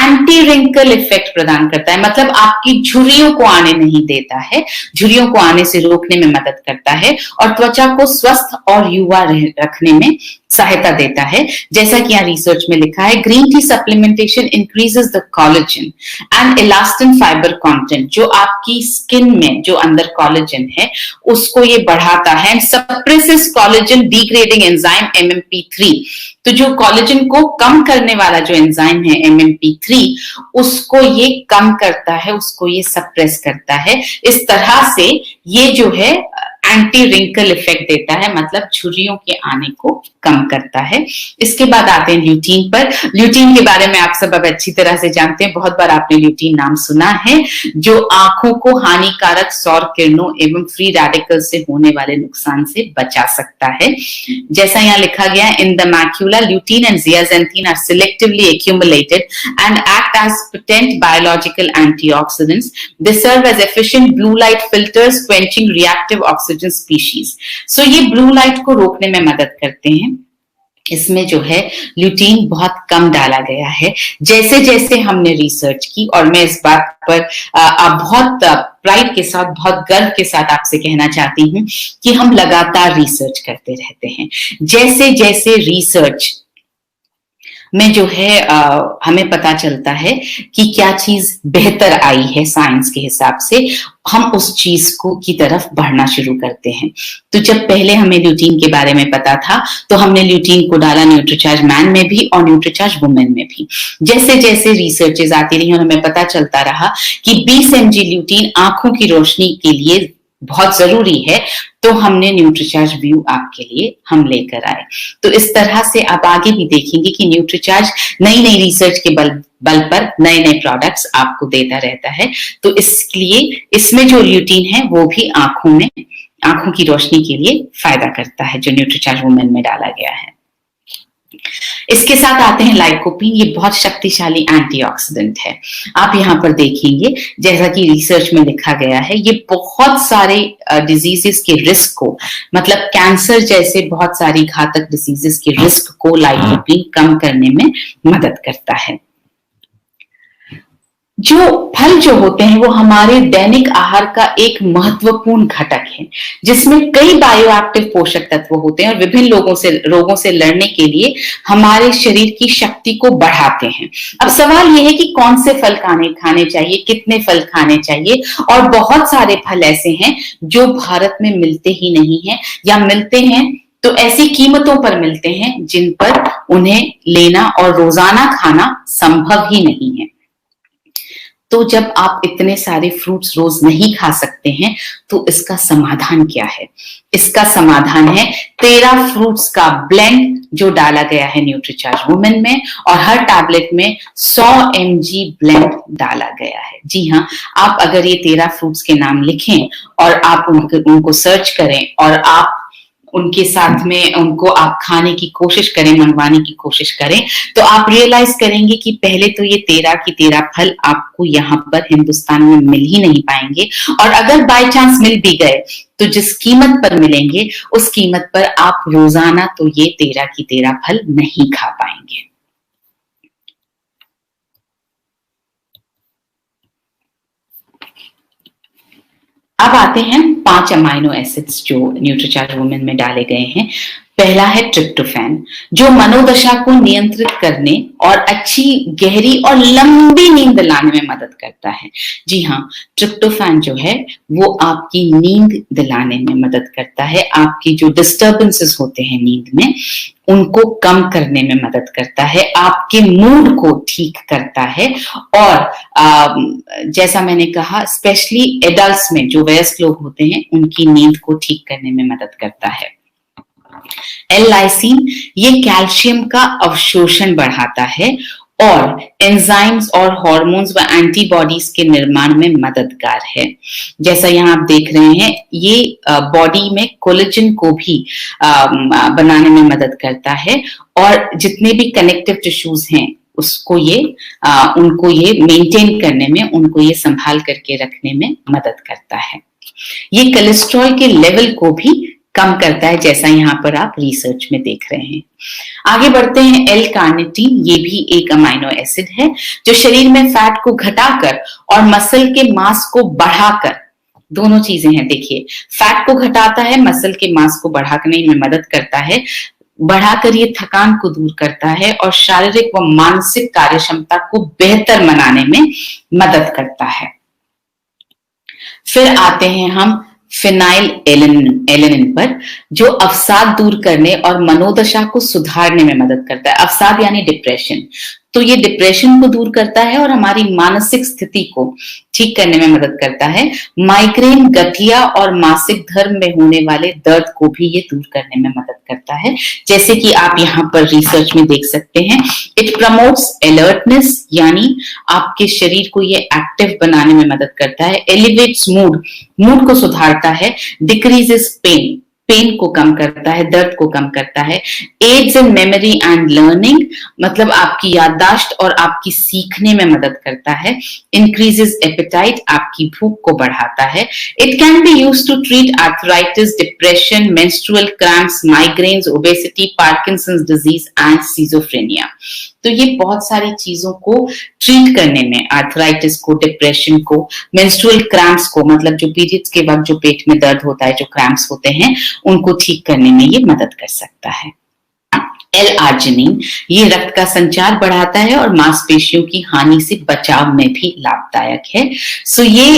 एंटी रिंकल इफेक्ट प्रदान करता है, मतलब आपकी झुर्रियों को आने नहीं देता है, झुर्रियों को आने से रोकने में मदद करता है और त्वचा को स्वस्थ और युवा रखने में सहायता देता है। जैसा कि यहाँ रिसर्च में लिखा है, green T supplementation increases the collagen and elastin fibre content, जो आपकी स्किन में जो अंदर कोलेजन है उसको ये बढ़ाता है, suppresses collagen degrading enzyme MMP3। तो जो कोलेजन को कम करने वाला जो एंजाइम है MMP3, उसको ये कम करता है, उसको ये सप्रेस करता है। इस तरह से ये जो है एंटी रिंकल इफेक्ट देता है, मतलब झुर्रियों के आने को कम करता है। इसके बाद आते हैं ल्यूटीन पर। ल्यूटीन के बारे में आप सब अब अच्छी तरह से जानते हैं, बहुत बार आपने ल्यूटीन नाम सुना है, जो आंखों को हानिकारक सौर किरणों एवं फ्री रेडिकल से होने वाले नुकसान से बचा सकता है। जैसा यहाँ लिखा गया है, in the macula lutein and zeaxanthin are selectively accumulated and act as potent biological antioxidants. They serve as efficient blue light filters quenching reactive oxygen species. So ये ब्लू लाइट को रोकने में मदद करते हैं। इसमें जो है ल्यूटीन बहुत कम डाला गया है। जैसे जैसे हमने रिसर्च की, और मैं इस बात पर बहुत प्राइड के साथ, बहुत गर्व के साथ आपसे कहना चाहती हूँ कि हम लगातार रिसर्च करते रहते हैं। जैसे जैसे रिसर्च में जो है हमें पता चलता है कि क्या चीज बेहतर आई है साइंस के हिसाब से, हम उस चीज को की तरफ बढ़ना शुरू करते हैं। तो जब पहले हमें ल्यूटीन के बारे में पता था तो हमने ल्यूटीन को डाला न्यूट्रीचार्ज मैन में भी और न्यूट्रीचार्ज वुमेन में भी। जैसे जैसे रिसर्चेस आती रही और हमें पता चलता रहा कि 20 mg ल्यूटीन आंखों की रोशनी के लिए बहुत जरूरी है, तो हमने न्यूट्रीचार्ज व्यू आपके लिए हम लेकर आए। तो इस तरह से आप आगे भी देखेंगे कि न्यूट्रीचार्ज नई नई रिसर्च के बल पर नए नए प्रोडक्ट्स आपको देता रहता है। तो इसलिए इसमें जो ल्यूटीन है वो भी आंखों की रोशनी के लिए फायदा करता है, जो न्यूट्रीचार्ज वुमेन में डाला गया है। इसके साथ आते हैं लाइकोपीन। ये बहुत शक्तिशाली एंटीऑक्सीडेंट है। आप यहाँ पर देखेंगे, जैसा कि रिसर्च में लिखा गया है, ये बहुत सारे डिजीजेस के रिस्क को, मतलब कैंसर जैसे बहुत सारी घातक डिजीजेस के रिस्क को लाइकोपीन कम करने में मदद करता है। जो फल जो होते हैं वो हमारे दैनिक आहार का एक महत्वपूर्ण घटक है, जिसमें कई बायोएक्टिव पोषक तत्व होते हैं और विभिन्न रोगों से लड़ने के लिए हमारे शरीर की शक्ति को बढ़ाते हैं। अब सवाल ये है कि कौन से फल खाने चाहिए, कितने फल खाने चाहिए, और बहुत सारे फल ऐसे हैं जो भारत में मिलते ही नहीं है, या मिलते हैं तो ऐसी कीमतों पर मिलते हैं जिन पर उन्हें लेना और रोजाना खाना संभव ही नहीं है। तो जब आप इतने सारे फ्रूट्स रोज नहीं खा सकते हैं तो इसका समाधान क्या है? इसका समाधान है 13 फ्रूट्स का ब्लेंड जो डाला गया है न्यूट्रीचार्ज वुमेन में, और हर टैबलेट में 100 mg ब्लेंड डाला गया है। जी हाँ, आप अगर ये 13 फ्रूट्स के नाम लिखें और आप उनको सर्च करें और आप उनके साथ में उनको आप खाने की कोशिश करें, मंगवाने की कोशिश करें, तो आप रियलाइज करेंगे कि पहले तो ये 13 की 13 फल आपको यहाँ पर हिंदुस्तान में मिल ही नहीं पाएंगे, और अगर बाय चांस मिल भी गए तो जिस कीमत पर मिलेंगे उस कीमत पर आप रोजाना तो ये 13 की 13 फल नहीं खा पाएंगे। अब आते हैं 5 अमाइनो एसिड्स जो न्यूट्रीचार्ज वुमेन में डाले गए हैं। पहला है ट्रिप्टोफैन, जो मनोदशा को नियंत्रित करने और अच्छी गहरी और लंबी नींद दिलाने में मदद करता है। जी हाँ, ट्रिप्टोफैन जो है वो आपकी नींद दिलाने में मदद करता है। आपकी जो डिस्टर्बेंसेस होते हैं नींद में उनको कम करने में मदद करता है, आपके मूड को ठीक करता है, और जैसा मैंने कहा स्पेशली एडल्ट्स में जो वयस्क लोग होते हैं उनकी नींद को ठीक करने में मदद करता है। L-लाइसिन ये कैल्शियम का अवशोषण बढ़ाता है और एंजाइम्स और हार्मोन्स व एंटीबॉडीज के निर्माण में मददगार है। जैसा यहाँ आप देख रहे हैं, ये बॉडी में कोलेजन को भी बनाने में मदद करता है, और जितने भी कनेक्टिव टिश्यूज हैं उसको उनको ये मेंटेन करने में, उनको ये संभाल करके रखने में मदद करता है। ये कोलेस्ट्रॉल के लेवल को भी कम करता है, जैसा यहाँ पर आप रिसर्च में देख रहे हैं। आगे बढ़ते हैं, एल कार्निटीन, ये भी एक अमाइनो एसिड है जो शरीर में फैट को घटाकर और मसल के मास को बढ़ाकर, दोनों चीजें हैं देखिए, फैट को घटाता है, मसल के मास को बढ़ाने में मदद करता है, बढ़ाकर ये थकान को दूर करता है और शारीरिक व मानसिक कार्य क्षमता को बेहतर बनाने में मदद करता है। फिर आते हैं हम फिनाइल एलेनिन पर, जो अवसाद दूर करने और मनोदशा को सुधारने में मदद करता है। अवसाद यानी डिप्रेशन, तो ये डिप्रेशन को दूर करता है और हमारी मानसिक स्थिति को ठीक करने में मदद करता है। माइग्रेन, गठिया और मासिक धर्म में होने वाले दर्द को भी ये दूर करने में मदद करता है, जैसे कि आप यहाँ पर रिसर्च में देख सकते हैं। इट प्रमोट्स अलर्टनेस, यानी आपके शरीर को ये एक्टिव बनाने में मदद करता है। एलिवेट्स मूड को सुधारता है। डिक्रीजेस पेन को कम करता है, दर्द को कम करता है। Aids in memory and learning, मतलब आपकी याददाश्त और आपकी सीखने में मदद करता है। इंक्रीजेस एपेटाइट, आपकी भूख को बढ़ाता है। It can be used to treat arthritis, depression, menstrual cramps, migraines, obesity, Parkinson's disease and schizophrenia. तो ये बहुत सारी चीजों को ट्रीट करने में, आर्थराइटिस को, डिप्रेशन को, मेंस्ट्रुअल क्रैम्प्स को, मतलब जो पीरियड्स के वक्त जो पेट में दर्द होता है, जो क्रैम्प्स होते हैं, उनको ठीक करने में ये मदद कर सकता है। एल-आर्जिनिन, ये रक्त का संचार बढ़ाता है और मांसपेशियों की हानि से बचाव में भी लाभदायक है। सो ये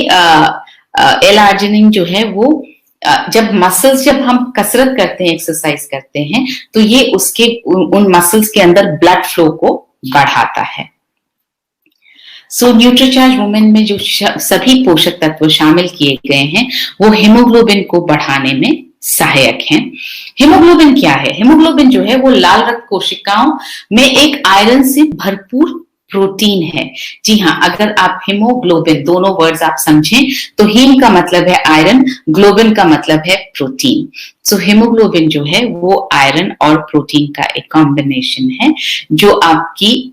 एल-आर्जिनिन जो है वो जब हम कसरत करते हैं, एक्सरसाइज करते हैं, तो ये उसके उन मसल्स के अंदर ब्लड फ्लो को बढ़ाता है। सो न्यूट्रीचार्ज वुमेन में जो सभी पोषक तत्व शामिल किए गए हैं वो हीमोग्लोबिन को बढ़ाने में सहायक हैं। हीमोग्लोबिन क्या है? हीमोग्लोबिन जो है वो लाल रक्त कोशिकाओं में एक आयरन से भरपूर प्रोटीन है। जी हाँ, अगर आप हीमोग्लोबिन, दोनों वर्ड्स आप समझें तो हीम का मतलब है आयरन, ग्लोबिन का मतलब है प्रोटीन। सो हीमोग्लोबिन जो है वो आयरन और प्रोटीन का एक कॉम्बिनेशन है जो आपकी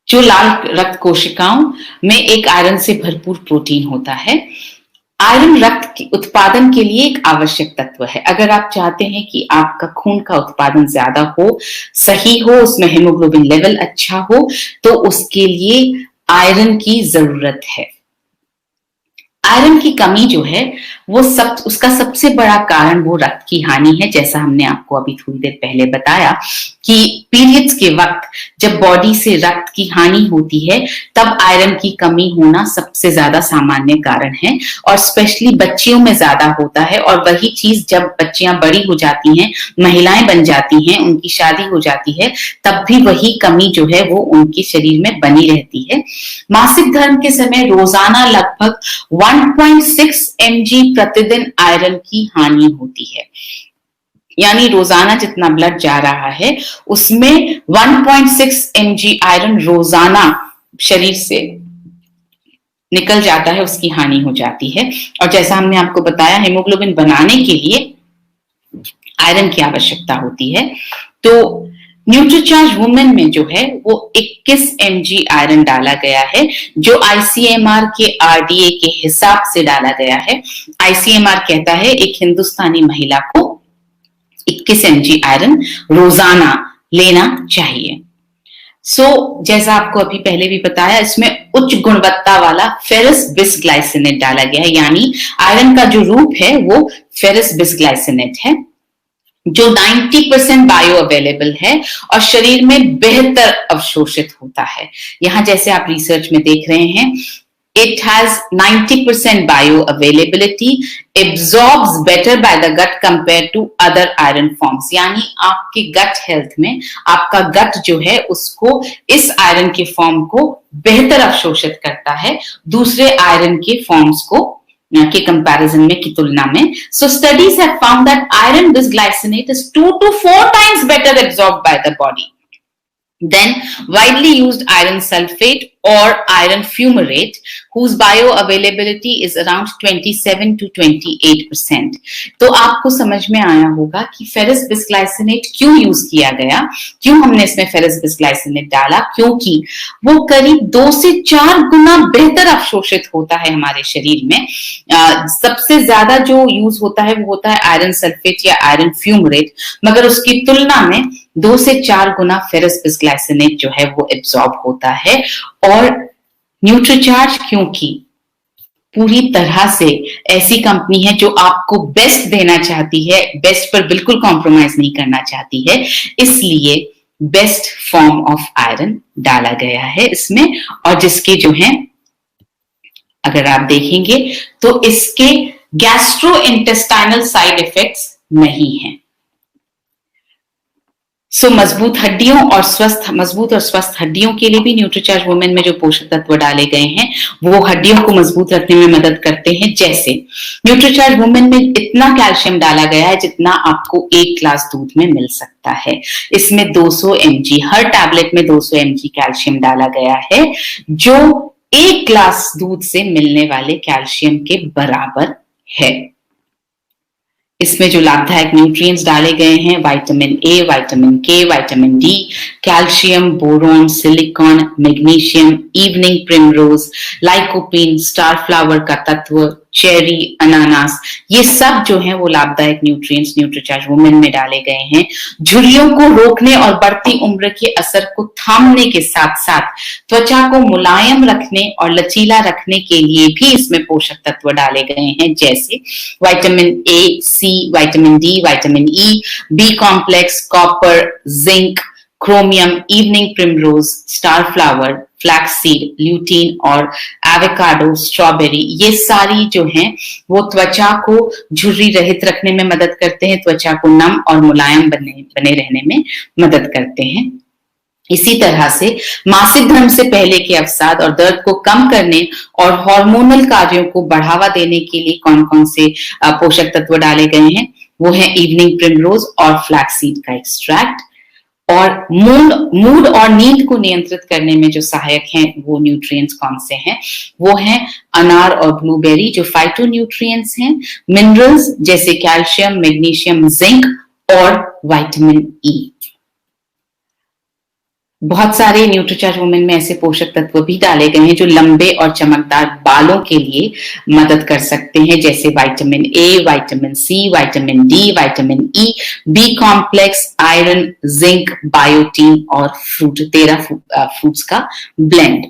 जो लाल रक्त कोशिकाओं में एक आयरन से भरपूर प्रोटीन होता है। आयरन रक्त के उत्पादन के लिए एक आवश्यक तत्व है। अगर आप चाहते हैं कि आपका खून का उत्पादन ज्यादा हो, सही हो, उसमें हीमोग्लोबिन लेवल अच्छा हो, तो उसके लिए आयरन की जरूरत है। आयरन की कमी जो है वो उसका सबसे बड़ा कारण वो रक्त की हानि है। जैसा हमने आपको अभी थोड़ी देर पहले बताया कि पीरियड्स के वक्त जब बॉडी से रक्त की हानि होती है तब आयरन की कमी होना सबसे ज्यादा सामान्य कारण है, और स्पेशली बच्चियों में ज्यादा होता है। और वही चीज जब बच्चियां बड़ी हो जाती हैं, महिलाएं बन जाती हैं, उनकी शादी हो जाती है, तब भी वही कमी जो है वो उनके शरीर में बनी रहती है। मासिक धर्म के समय रोजाना लगभग 1.6 mg प्रतिदिन आयरन की हानि होती है। यानी रोजाना जितना ब्लड जा रहा है उसमें 1.6 mg आयरन रोजाना शरीर से निकल जाता है, उसकी हानि हो जाती है। और जैसा हमने आपको बताया, हीमोग्लोबिन बनाने के लिए आयरन की आवश्यकता होती है। तो न्यूट्रीचार्ज वुमेन में जो है वो 21 mg आयरन डाला गया है, जो ICMR के RDA के हिसाब से डाला गया है। ICMR कहता है एक हिंदुस्तानी महिला को 21 mg आयरन रोजाना लेना चाहिए। जैसा आपको अभी पहले भी बताया, इसमें उच्च गुणवत्ता वाला फेरस बिसग्लाइसिनेट डाला गया है। यानी आयरन का जो रूप है वो फेरस बिसग्लाइसिनेट है, जो 90% बायो अवेलेबल है और शरीर में बेहतर अवशोषित होता है। यहां जैसे आप रिसर्च में देख रहे हैं, it has 90% bioavailability, absorbs better by the gut compared to other iron forms। यानी आपके गट हेल्थ में आपका गट जो है उसको इस आयरन के फॉर्म को बेहतर अवशोषित करता है दूसरे आयरन के फॉर्म्स को के कंपैरिजन में की तुलना में। So studies have found that iron bisglycinate is 2 to 4 times better absorbed by the body than widely used iron sulfate or iron fumarate, whose bioavailability is around 27 to 28%. तो आपको समझ में आया होगा कि फेरस बिस्ग्लाइसिनेट क्यों यूज किया गया, क्यों हमने इसमें फेरस बिस्ग्लाइसिनेट डाला, क्योंकि वो करीब 2 से 4 गुना बेहतर अवशोषित होता है हमारे शरीर में। सबसे ज्यादा जो यूज होता है वो होता है आयरन सल्फेट या आयरन फ्यूमरेट, मगर उसकी तुलना में 2 से 4 गुना फेरस बिस्ग्लाइसिनेट जो है वो एब्जॉर्ब होता है। और न्यूट्रीचार्ज क्योंकि पूरी तरह से ऐसी कंपनी है जो आपको बेस्ट देना चाहती है, बेस्ट पर बिल्कुल कॉम्प्रोमाइज नहीं करना चाहती है, इसलिए बेस्ट फॉर्म ऑफ आयरन डाला गया है इसमें। और जिसके जो है अगर आप देखेंगे तो इसके गैस्ट्रोइंटेस्टाइनल साइड इफेक्ट्स नहीं है। सो मजबूत और स्वस्थ हड्डियों के लिए भी न्यूट्रीचार्ज वुमेन में जो पोषक तत्व डाले गए हैं वो हड्डियों को मजबूत रखने में मदद करते हैं। जैसे न्यूट्रीचार्ज वुमेन में इतना कैल्शियम डाला गया है जितना आपको 1 ग्लास दूध में मिल सकता है। इसमें 200 mg, हर टैबलेट में 200 mg कैल्शियम डाला गया है, जो 1 ग्लास दूध से मिलने वाले कैल्शियम के बराबर है। इसमें जो लाभदायक न्यूट्रिएंट्स डाले गए हैं, विटामिन ए, विटामिन के, vitamin D, calcium, boron, silicon, magnesium, evening primrose, lycopene, star flower का तत्व, चेरी, अनानास, ये सब जो है वो लाभदायक न्यूट्रिएंट्स न्यूट्रीचार्ज वुमेन में डाले गए हैं। झुर्रियों को रोकने और बढ़ती उम्र के असर को थामने के साथ साथ त्वचा को मुलायम रखने और लचीला रखने के लिए भी इसमें पोषक तत्व डाले गए हैं, जैसे vitamin A, C, vitamin D, vitamin E, B complex, copper, zinc, chromium, evening primrose, star flower, flaxseed, lutein और एवोकाडो, स्ट्रॉबेरी, ये सारी जो हैं वो त्वचा को झुर्री रहित रखने में मदद करते हैं, त्वचा को नम और मुलायम बने रहने में मदद करते हैं। इसी तरह से मासिक धर्म से पहले के अवसाद और दर्द को कम करने और हार्मोनल कार्यों को बढ़ावा देने के लिए कौन कौन से पोषक तत्व डाले गए हैं, वो है इवनिंग प्रिमरोज और फ्लैक्सीड का एक्सट्रैक्ट। और मूड और नींद को नियंत्रित करने में जो सहायक हैं वो न्यूट्रिएंट्स कौन से हैं, वो हैं अनार और ब्लूबेरी जो फाइटो न्यूट्रिएंट्स हैं, मिनरल्स जैसे कैल्शियम, मैग्नीशियम, जिंक और विटामिन ई। बहुत सारे न्यूट्रीचार्ज वुमेन में ऐसे पोषक तत्व भी डाले गए हैं जो लंबे और चमकदार बालों के लिए मदद कर सकते हैं, जैसे vitamin A, vitamin C, vitamin D, vitamin E, B complex, iron, zinc, biotin और 13 फ्रूट्स का ब्लेंड।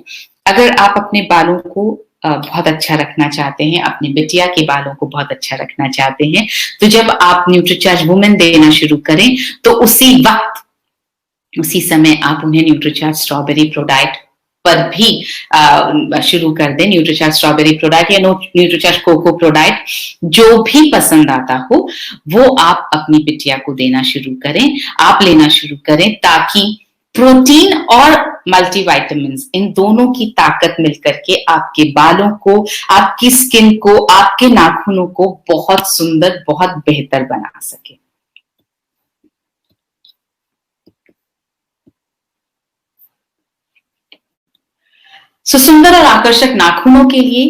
अगर आप अपने बालों को बहुत अच्छा रखना चाहते हैं, अपनी बिटिया के बालों को बहुत अच्छा रखना चाहते हैं, तो जब आप न्यूट्रीचार्ज वुमेन देना शुरू करें तो उसी समय आप उन्हें न्यूट्रीचार्ज स्ट्रॉबेरी प्रोडाक्ट पर भी शुरू कर दें। न्यूट्रीचार्ज स्ट्रॉबेरी प्रोडाक्ट या न्यूट्रीचार्ज कोको प्रोडाक्ट जो भी पसंद आता हो वो आप अपनी बिटिया को देना शुरू करें, आप लेना शुरू करें, ताकि प्रोटीन और मल्टीविटामिन्स इन दोनों की ताकत मिलकर के आपके बालों को, आपकी स्किन को, आपके नाखूनों को बहुत सुंदर, बहुत बेहतर बना सके। सुंदर और आकर्षक नाखूनों के लिए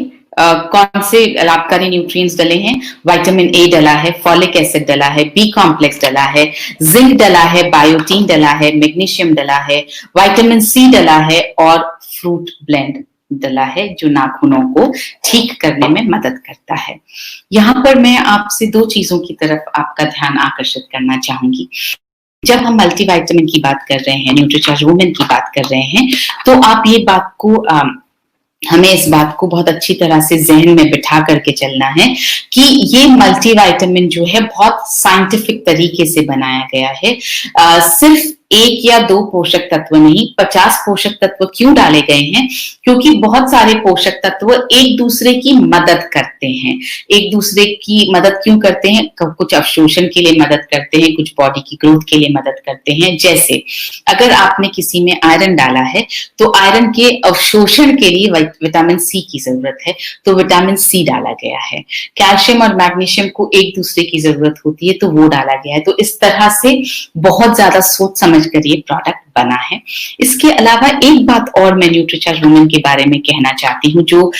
कौन से लाभकारी न्यूट्रिएंट्स डले हैं? विटामिन ए डला है, फॉलिक एसिड डला है, बी कॉम्प्लेक्स डला है, जिंक डला है, बायोटीन डला है, मैग्नीशियम डला है, विटामिन सी डला है और फ्रूट ब्लेंड डला है जो नाखूनों को ठीक करने में मदद करता है। यहाँ पर मैं आपसे 2 चीजों की तरफ आपका ध्यान आकर्षित करना चाहूंगी। जब हम मल्टीविटामिन की बात कर रहे हैं, न्यूट्रीचार्ज वुमेन की बात कर रहे हैं, तो आप ये बात को हमें इस बात को बहुत अच्छी तरह से जहन में बिठा करके चलना है कि ये मल्टीविटामिन जो है बहुत साइंटिफिक तरीके से बनाया गया है। सिर्फ 1 या 2 पोषक तत्व नहीं, 50 पोषक तत्व क्यों डाले गए हैं? क्योंकि बहुत सारे पोषक तत्व एक दूसरे की मदद करते हैं। एक दूसरे की मदद क्यों करते हैं? कुछ अवशोषण के लिए मदद करते हैं, कुछ बॉडी की ग्रोथ के लिए मदद करते हैं। जैसे अगर आपने किसी में आयरन डाला है तो आयरन के अवशोषण के लिए विटामिन सी की जरूरत है, तो विटामिन सी डाला गया है। कैल्शियम और मैग्नीशियम को एक दूसरे की जरूरत होती है, तो वो डाला गया है। तो इस तरह से बहुत ज्यादा सोच समझ कर ये प्रोडक्ट बना है। इसके अलावा एक बात और मैं न्यूट्रीचार्ज वुमेन के बारे में कहना चाहती हूँ जो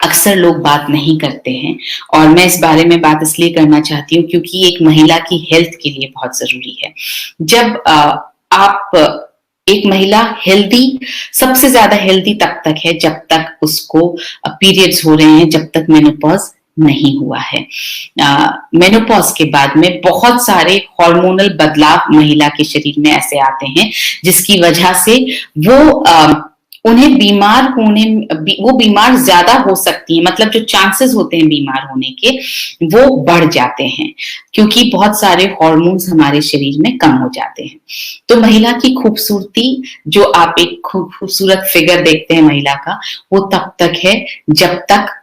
अक्सर लोग बात नहीं करते हैं, और मैं इस बारे में बात इसलिए करना चाहती हूँ क्योंकि एक महिला की हेल्थ के लिए बहुत जरूरी है। जब आप एक महिला हेल्दी, सबसे ज्यादा हेल्दी तब तक है जब तक उसको पीरियड्स हो रहे हैं, जब तक मेनोपॉज नहीं हुआ है। मेनोपॉज के बाद में बहुत सारे हार्मोनल बदलाव महिला के शरीर में ऐसे आते हैं जिसकी वजह से वो उन्हें बीमार होने, वो बीमार ज्यादा हो सकती है, मतलब जो चांसेस होते हैं बीमार होने के वो बढ़ जाते हैं क्योंकि बहुत सारे हार्मोन्स हमारे शरीर में कम हो जाते हैं। तो महिला की खूबसूरती, जो आप एक खूबसूरत फिगर देखते हैं महिला का, वो तब तक है जब तक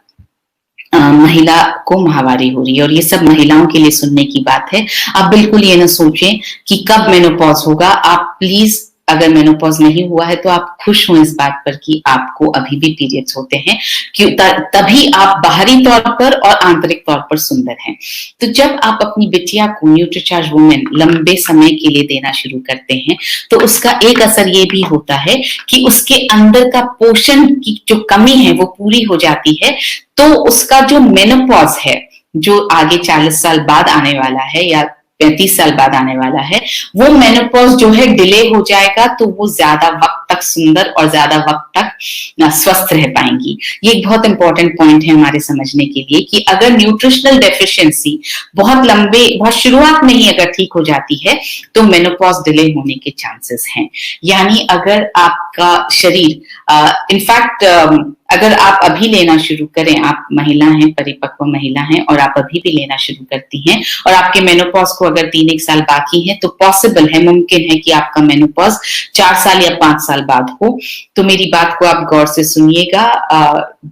महिला को माहवारी हो रही है। और ये सब महिलाओं के लिए सुनने की बात है। आप बिल्कुल ये ना सोचें कि कब मेनोपॉज होगा। आप प्लीज, अगर मेनोपॉज नहीं हुआ है तो आप खुश हो इस बात पर कि आपको अभी भी पीरियड्स होते हैं, क्यों तभी आप बाहरी तौर पर और आंतरिक तौर पर सुंदर हैं। तो जब आप अपनी बिटिया को न्यूट्रीचार्ज वुमेन लंबे समय के लिए देना शुरू करते हैं तो उसका एक असर ये भी होता है कि उसके अंदर का पोषण की जो कमी है वो पूरी हो जाती है। तो उसका जो मेनोपॉज है, जो आगे 40 साल बाद आने वाला है या 35 साल बाद आने वाला है, वो मेनोपॉज जो है डिले हो जाएगा, तो वो ज्यादा वक्त तक सुंदर और ज्यादा वक्त तक स्वस्थ रह पाएंगी। ये एक बहुत इंपॉर्टेंट पॉइंट है हमारे समझने के लिए कि अगर न्यूट्रिशनल डेफिशिएंसी बहुत शुरुआत में ही अगर ठीक हो जाती है तो मेनोपॉज डिले होने के चांसेस हैं। यानी अगर आपका शरीर इनफैक्ट अगर आप अभी लेना शुरू करें, आप महिला हैं, परिपक्व महिला हैं और आप अभी भी लेना शुरू करती हैं और आपके मेनोपॉज को अगर 3-1 साल बाकी है तो पॉसिबल है, मुमकिन है कि आपका मेनोपॉज 4 साल या 5 साल बाद हो। तो मेरी बात को आप गौर से सुनिएगा।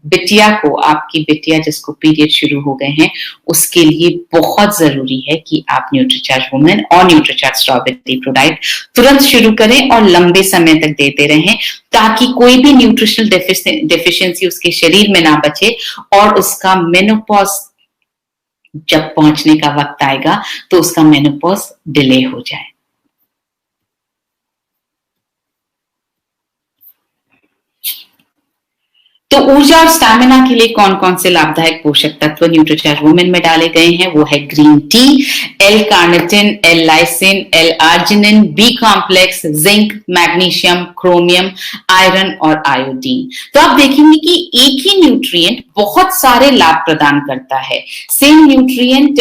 बिटिया को, आपकी बिटिया जिसको पीरियड शुरू हो गए हैं, उसके लिए बहुत जरूरी है कि आप न्यूट्रीचार्ज वुमेन और न्यूट्रीचार्ज स्ट्रॉबेरी प्रोडाइट तुरंत शुरू करें और लंबे समय तक देते रहें, ताकि कोई भी न्यूट्रिशनल डेफिशिएंसी उसके शरीर में ना बचे और उसका मेनोपॉज जब पहुंचने का वक्त आएगा तो उसका मेनोपॉज डिले हो जाए। तो ऊर्जा और स्टैमिना के लिए कौन कौन से लाभदायक पोषक तत्व न्यूट्रीचार्ज वुमेन में डाले गए हैं? वो है green tea, L carnitine, L lysine, L arginine, B complex, zinc, magnesium, chromium, iron और आयोडीन। तो आप देखेंगे कि एक ही न्यूट्रिएंट बहुत सारे लाभ प्रदान करता है। सेम न्यूट्रिएंट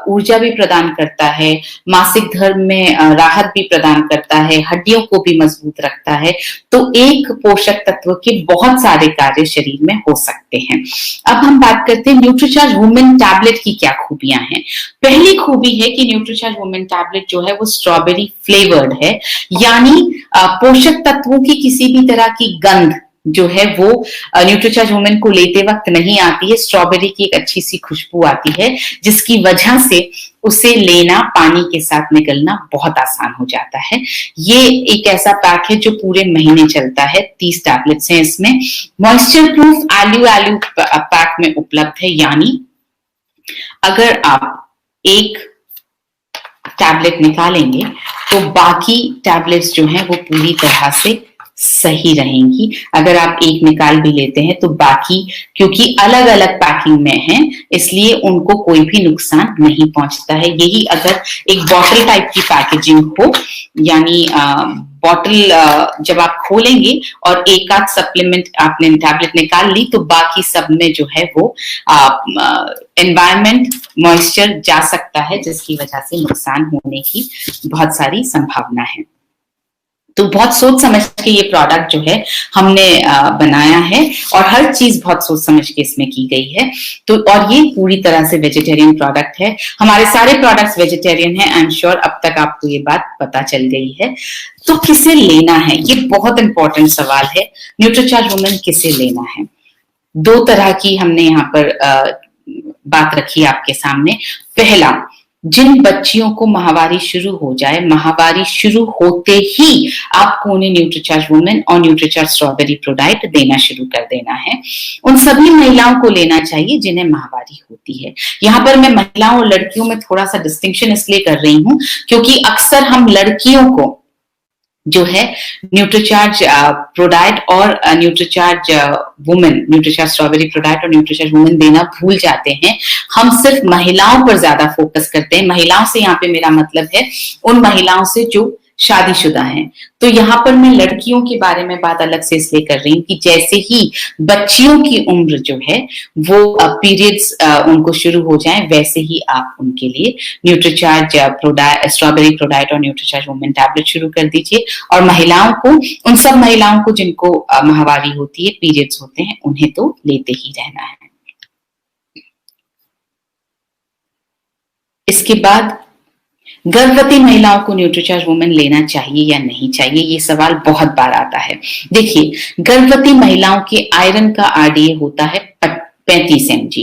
ऊर्जा भी प्रदान करता है, मासिक धर्म में राहत भी प्रदान करता है, हड्डियों को भी मजबूत रखता है। तो एक पोषक तत्व के बहुत सारे कार्य शरीर में हो सकते हैं। अब हम बात करते हैं न्यूट्रीचार्ज वुमेन टैबलेट की क्या खूबियां हैं। पहली खूबी है कि न्यूट्रीचार्ज वुमेन टैबलेट जो है वो स्ट्रॉबेरी फ्लेवर्ड है, यानी पोषक तत्वों की किसी भी तरह की गंध जो है वो न्यूट्रीचार्ज वुमेन को लेते वक्त नहीं आती है। स्ट्रॉबेरी की एक अच्छी सी खुशबू आती है जिसकी वजह से उसे लेना, पानी के साथ निकलना बहुत आसान हो जाता है। ये एक ऐसा पैक है जो पूरे महीने चलता है। 30 टैबलेट्स हैं इसमें। मॉइस्चर प्रूफ एल्यू पैक में उपलब्ध है, यानी अगर आप एक टैबलेट निकालेंगे तो बाकी टैबलेट्स जो हैं वो पूरी तरह से सही रहेंगी। अगर आप एक निकाल भी लेते हैं तो बाकी, क्योंकि अलग अलग पैकिंग में हैं, इसलिए उनको कोई भी नुकसान नहीं पहुंचता है। यही अगर एक बॉटल टाइप की पैकेजिंग हो, यानी बॉटल जब आप खोलेंगे और एक आध सप्लीमेंट आपने टैबलेट निकाल ली तो बाकी सब में जो है वो एनवायरमेंट, मॉइस्चर जा सकता है, जिसकी वजह से नुकसान होने की बहुत सारी संभावना है। तो बहुत सोच समझ के ये प्रोडक्ट जो है हमने बनाया है और हर चीज बहुत सोच समझ के इसमें की गई है। तो और ये पूरी तरह से वेजिटेरियन प्रोडक्ट है। हमारे सारे प्रोडक्ट्स वेजिटेरियन हैं। आई एम श्योर अब तक आपको ये बात पता चल गई है। तो किसे लेना है, ये बहुत इंपॉर्टेंट सवाल है। न्यूट्रीचार्ज वुमेन किसे लेना है? 2 तरह की हमने यहाँ पर बात रखी आपके सामने। पहला, जिन बच्चियों को माहवारी शुरू हो जाए, माहवारी शुरू होते ही आपको उन्हें न्यूट्रीचार्ज वुमेन और न्यूट्रीचार्ज स्ट्रॉबेरी प्रोडाइट देना शुरू कर देना है। उन सभी महिलाओं को लेना चाहिए जिन्हें माहवारी होती है। यहाँ पर मैं महिलाओं और लड़कियों में थोड़ा सा डिस्टिंक्शन इसलिए कर रही हूँ क्योंकि अक्सर हम लड़कियों को जो है न्यूट्रीचार्ज प्रोडाइट और Nutricharge women, Nutricharge strawberry ProDiet और न्यूट्रीचार्ज वुमेन देना भूल जाते हैं। हम सिर्फ महिलाओं पर ज्यादा फोकस करते हैं। महिलाओं से यहाँ पे मेरा मतलब है उन महिलाओं से जो शादीशुदा हैं। तो यहाँ पर मैं लड़कियों के बारे में बात अलग से इसलिए कर रही हूँ कि जैसे ही बच्चियों की उम्र जो है वो पीरियड्स उनको शुरू हो जाए, वैसे ही आप उनके लिए न्यूट्रीचार्ज स्ट्रॉबेरी प्रोडाइट और न्यूट्रीचार्ज वुमेन टैबलेट शुरू कर दीजिए। और महिलाओं को, उन सब महिलाओं को जिनको माहवारी होती है, पीरियड्स होते हैं, उन्हें तो लेते ही रहना है। इसके बाद गर्भवती महिलाओं को न्यूट्रीचार्ज वुमेन लेना चाहिए या नहीं चाहिए, ये सवाल बहुत बार आता है। देखिए, गर्भवती महिलाओं के आयरन का आरडीए होता है 35 mg।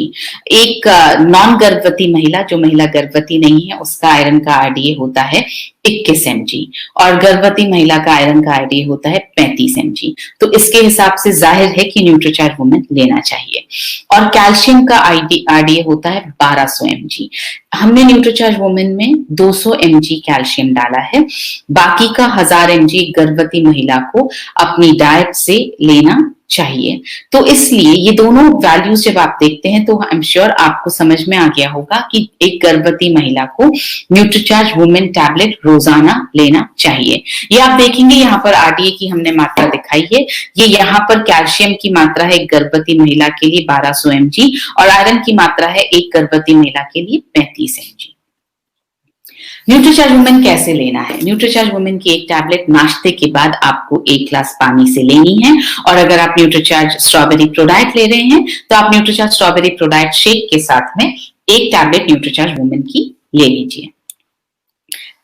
एक नॉन गर्भवती महिला, जो महिला गर्भवती नहीं है, उसका आयरन का आरडीए होता है 21 mg और गर्भवती महिला का आयरन का आरडीए होता है 35 mg। तो इसके हिसाब से जाहिर है कि न्यूट्रीचार्ज वुमेन लेना चाहिए। और कैल्शियम का आरडीए होता है 1200 mg। हमने न्यूट्रीचार्ज वुमेन में 200 mg कैल्शियम डाला है, बाकी का 1000 mg गर्भवती महिला को अपनी डाइट से लेना चाहिए। तो इसलिए ये दोनों वैल्यूज जब आप देखते हैं तो आई एम श्योर आपको समझ में आ गया होगा कि एक गर्भवती महिला को न्यूट्रीचार्ज वुमेन टैबलेट रोजाना लेना चाहिए। ये आप देखेंगे यहाँ पर आरडीए की हमने मात्रा दिखाई है। ये यहाँ पर कैल्शियम की मात्रा है एक गर्भवती महिला के लिए 1200 mg और आयरन की मात्रा है एक गर्भवती महिला के लिए 35 mg। न्यूट्रीचार्ज वुमेन कैसे लेना है? न्यूट्रीचार्ज वुमेन की एक टैबलेट नाश्ते के बाद आपको 1 ग्लास पानी से लेनी है। और अगर आप न्यूट्रीचार्ज स्ट्रॉबेरी प्रोडाइट ले रहे हैं तो आप न्यूट्रीचार्ज स्ट्रॉबेरी प्रोडाइट शेक के साथ में एक टैबलेट न्यूट्रीचार्ज वुमेन की ले लीजिए।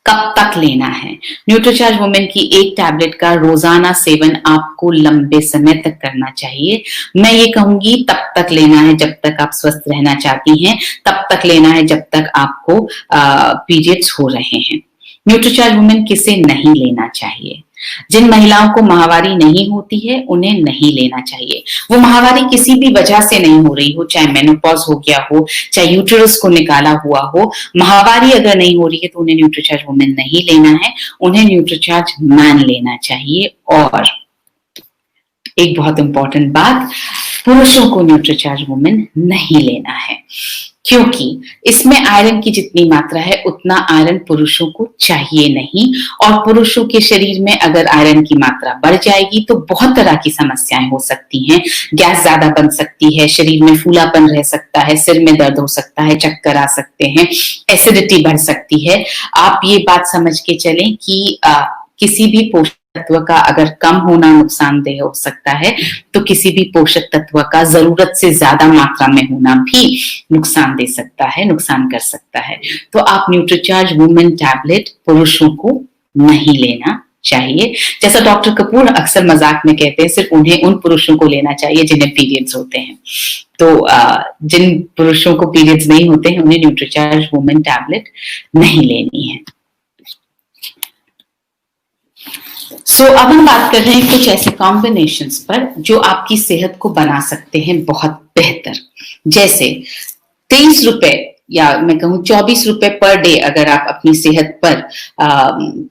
कब तक लेना है? न्यूट्रीचार्ज वुमेन की एक टैबलेट का रोजाना सेवन आपको लंबे समय तक करना चाहिए। मैं ये कहूंगी तब तक लेना है जब तक आप स्वस्थ रहना चाहती हैं, तब तक लेना है जब तक आपको पीरियड्स हो रहे हैं। न्यूट्रीचार्ज वुमेन किसे नहीं लेना चाहिए? जिन महिलाओं को माहवारी नहीं होती है उन्हें नहीं लेना चाहिए। वो माहवारी किसी भी वजह से नहीं हो रही हो, चाहे मेनोपॉज हो गया हो, चाहे यूटेरस को निकाला हुआ हो, माहवारी अगर नहीं हो रही है तो उन्हें न्यूट्रीचार्ज वुमेन नहीं लेना है, उन्हें न्यूट्रीचार्ज मैन लेना चाहिए। और एक बहुत इंपॉर्टेंट बात, पुरुषों को न्यूट्रीचार्ज वुमेन नहीं लेना है, क्योंकि इसमें आयरन की जितनी मात्रा है उतना आयरन पुरुषों को चाहिए नहीं। और पुरुषों के शरीर में अगर आयरन की मात्रा बढ़ जाएगी तो बहुत तरह की समस्याएं हो सकती हैं। गैस ज्यादा बन सकती है, शरीर में फूलापन रह सकता है, सिर में दर्द हो सकता है, चक्कर आ सकते हैं, एसिडिटी बढ़ सकती है। आप ये बात समझ के चलें कि किसी भी पोषक तत्व का अगर कम होना नुकसानदेह हो सकता है, तो किसी भी पोषक तत्व का जरूरत से ज्यादा मात्रा में होना भी नुकसान दे सकता है, नुकसान कर सकता है। तो आप न्यूट्रीचार्ज वुमेन टैबलेट पुरुषों को नहीं लेना चाहिए। जैसा डॉक्टर कपूर अक्सर मजाक में कहते हैं, सिर्फ उन्हें उन पुरुषों को लेना चाहिए जिन्हें पीरियड्स होते हैं। तो जिन पुरुषों को पीरियड्स नहीं होते हैं उन्हें न्यूट्रीचार्ज वुमेन टैबलेट नहीं लेनी है। अब हम बात कर रहे हैं कुछ ऐसे कॉम्बिनेशंस पर जो आपकी सेहत को बना सकते हैं बहुत बेहतर। जैसे 23 रुपए या मैं कहूं 24 रुपए पर डे अगर आप अपनी सेहत पर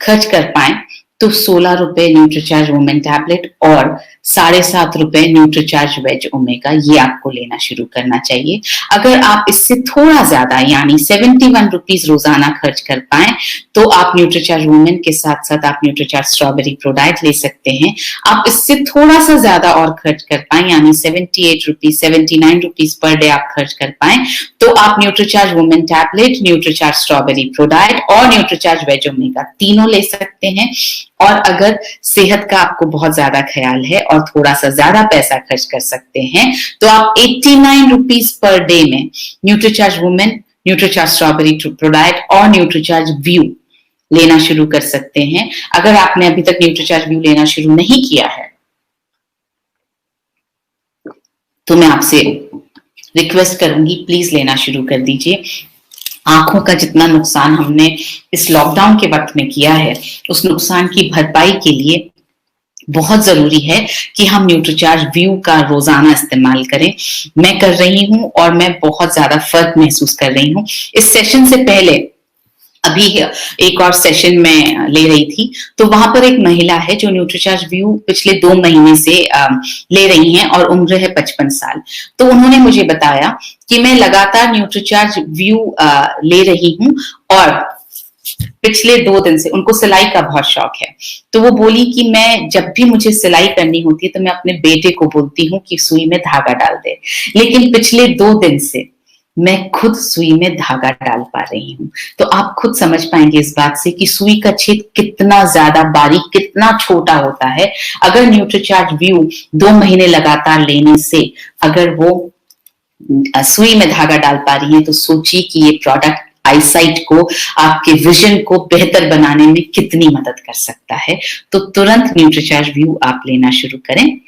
खर्च कर पाए तो 16 रुपए न्यूट्रीचार्ज वुमेन टैबलेट और 7.5 रुपए न्यूट्रीचार्ज वेज ओमेगा, ये आपको लेना शुरू करना चाहिए। अगर आप इससे थोड़ा ज्यादा यानी 71 रुपीज रोजाना खर्च कर पाए तो आप न्यूट्रीचार्ज वुमेन के साथ साथ आप न्यूट्रीचार्ज स्ट्रॉबेरी प्रोडाइट ले सकते हैं। आप इससे थोड़ा सा ज्यादा और खर्च कर पाए यानी 78 रुपीज 79 रुपीज पर डे आप खर्च कर पाए तो आप Nutricharge women tablet, Nutricharge strawberry ProDiet और न्यूट्रीचार्ज वेज ओमेगा तीनों ले सकते हैं। और अगर सेहत का आपको बहुत ज्यादा ख्याल है और थोड़ा सा ज्यादा पैसा खर्च कर सकते हैं तो आप 89 रुपीज पर डे में Nutricharge women, Nutricharge strawberry ProDiet और न्यूट्रीचार्ज व्यू लेना शुरू कर सकते हैं। अगर आपने अभी तक न्यूट्रीचार्ज व्यू लेना शुरू नहीं किया है तो मैं आपसे रिक्वेस्ट करूंगी, प्लीज लेना शुरू कर दीजिए। आंखों का जितना नुकसान हमने इस लॉकडाउन के वक्त में किया है उस नुकसान की भरपाई के लिए बहुत जरूरी है कि हम न्यूट्रीचार्ज व्यू का रोजाना इस्तेमाल करें। मैं कर रही हूं और मैं बहुत ज्यादा फर्क महसूस कर रही हूं। इस सेशन से पहले अभी एक और सेशन में ले रही थी, तो वहां पर एक महिला है जो न्यूट्रीचार्ज व्यू पिछले 2 महीने से ले रही हैं और उम्र है 55 साल। तो उन्होंने मुझे बताया कि मैं लगातार न्यूट्रीचार्ज व्यू ले रही हूँ और पिछले 2 दिन से उनको सिलाई का बहुत शौक है। तो वो बोली कि मैं जब भी मुझे सिलाई करनी होती है तो मैं अपने बेटे को बोलती हूँ कि सुई में धागा डाल दे, लेकिन पिछले 2 दिन से मैं खुद सुई में धागा डाल पा रही हूँ। तो आप खुद समझ पाएंगे इस बात से कि सुई का छेद कितना ज्यादा बारीक, कितना छोटा होता है। अगर न्यूट्रीचार्ज व्यू 2 महीने लगातार लेने से अगर वो सुई में धागा डाल पा रही है, तो सोचिए कि ये प्रोडक्ट आईसाइट को, आपके विजन को बेहतर बनाने में कितनी मदद कर सकता है। तो तुरंत न्यूट्रीचार्ज व्यू आप लेना शुरू करें।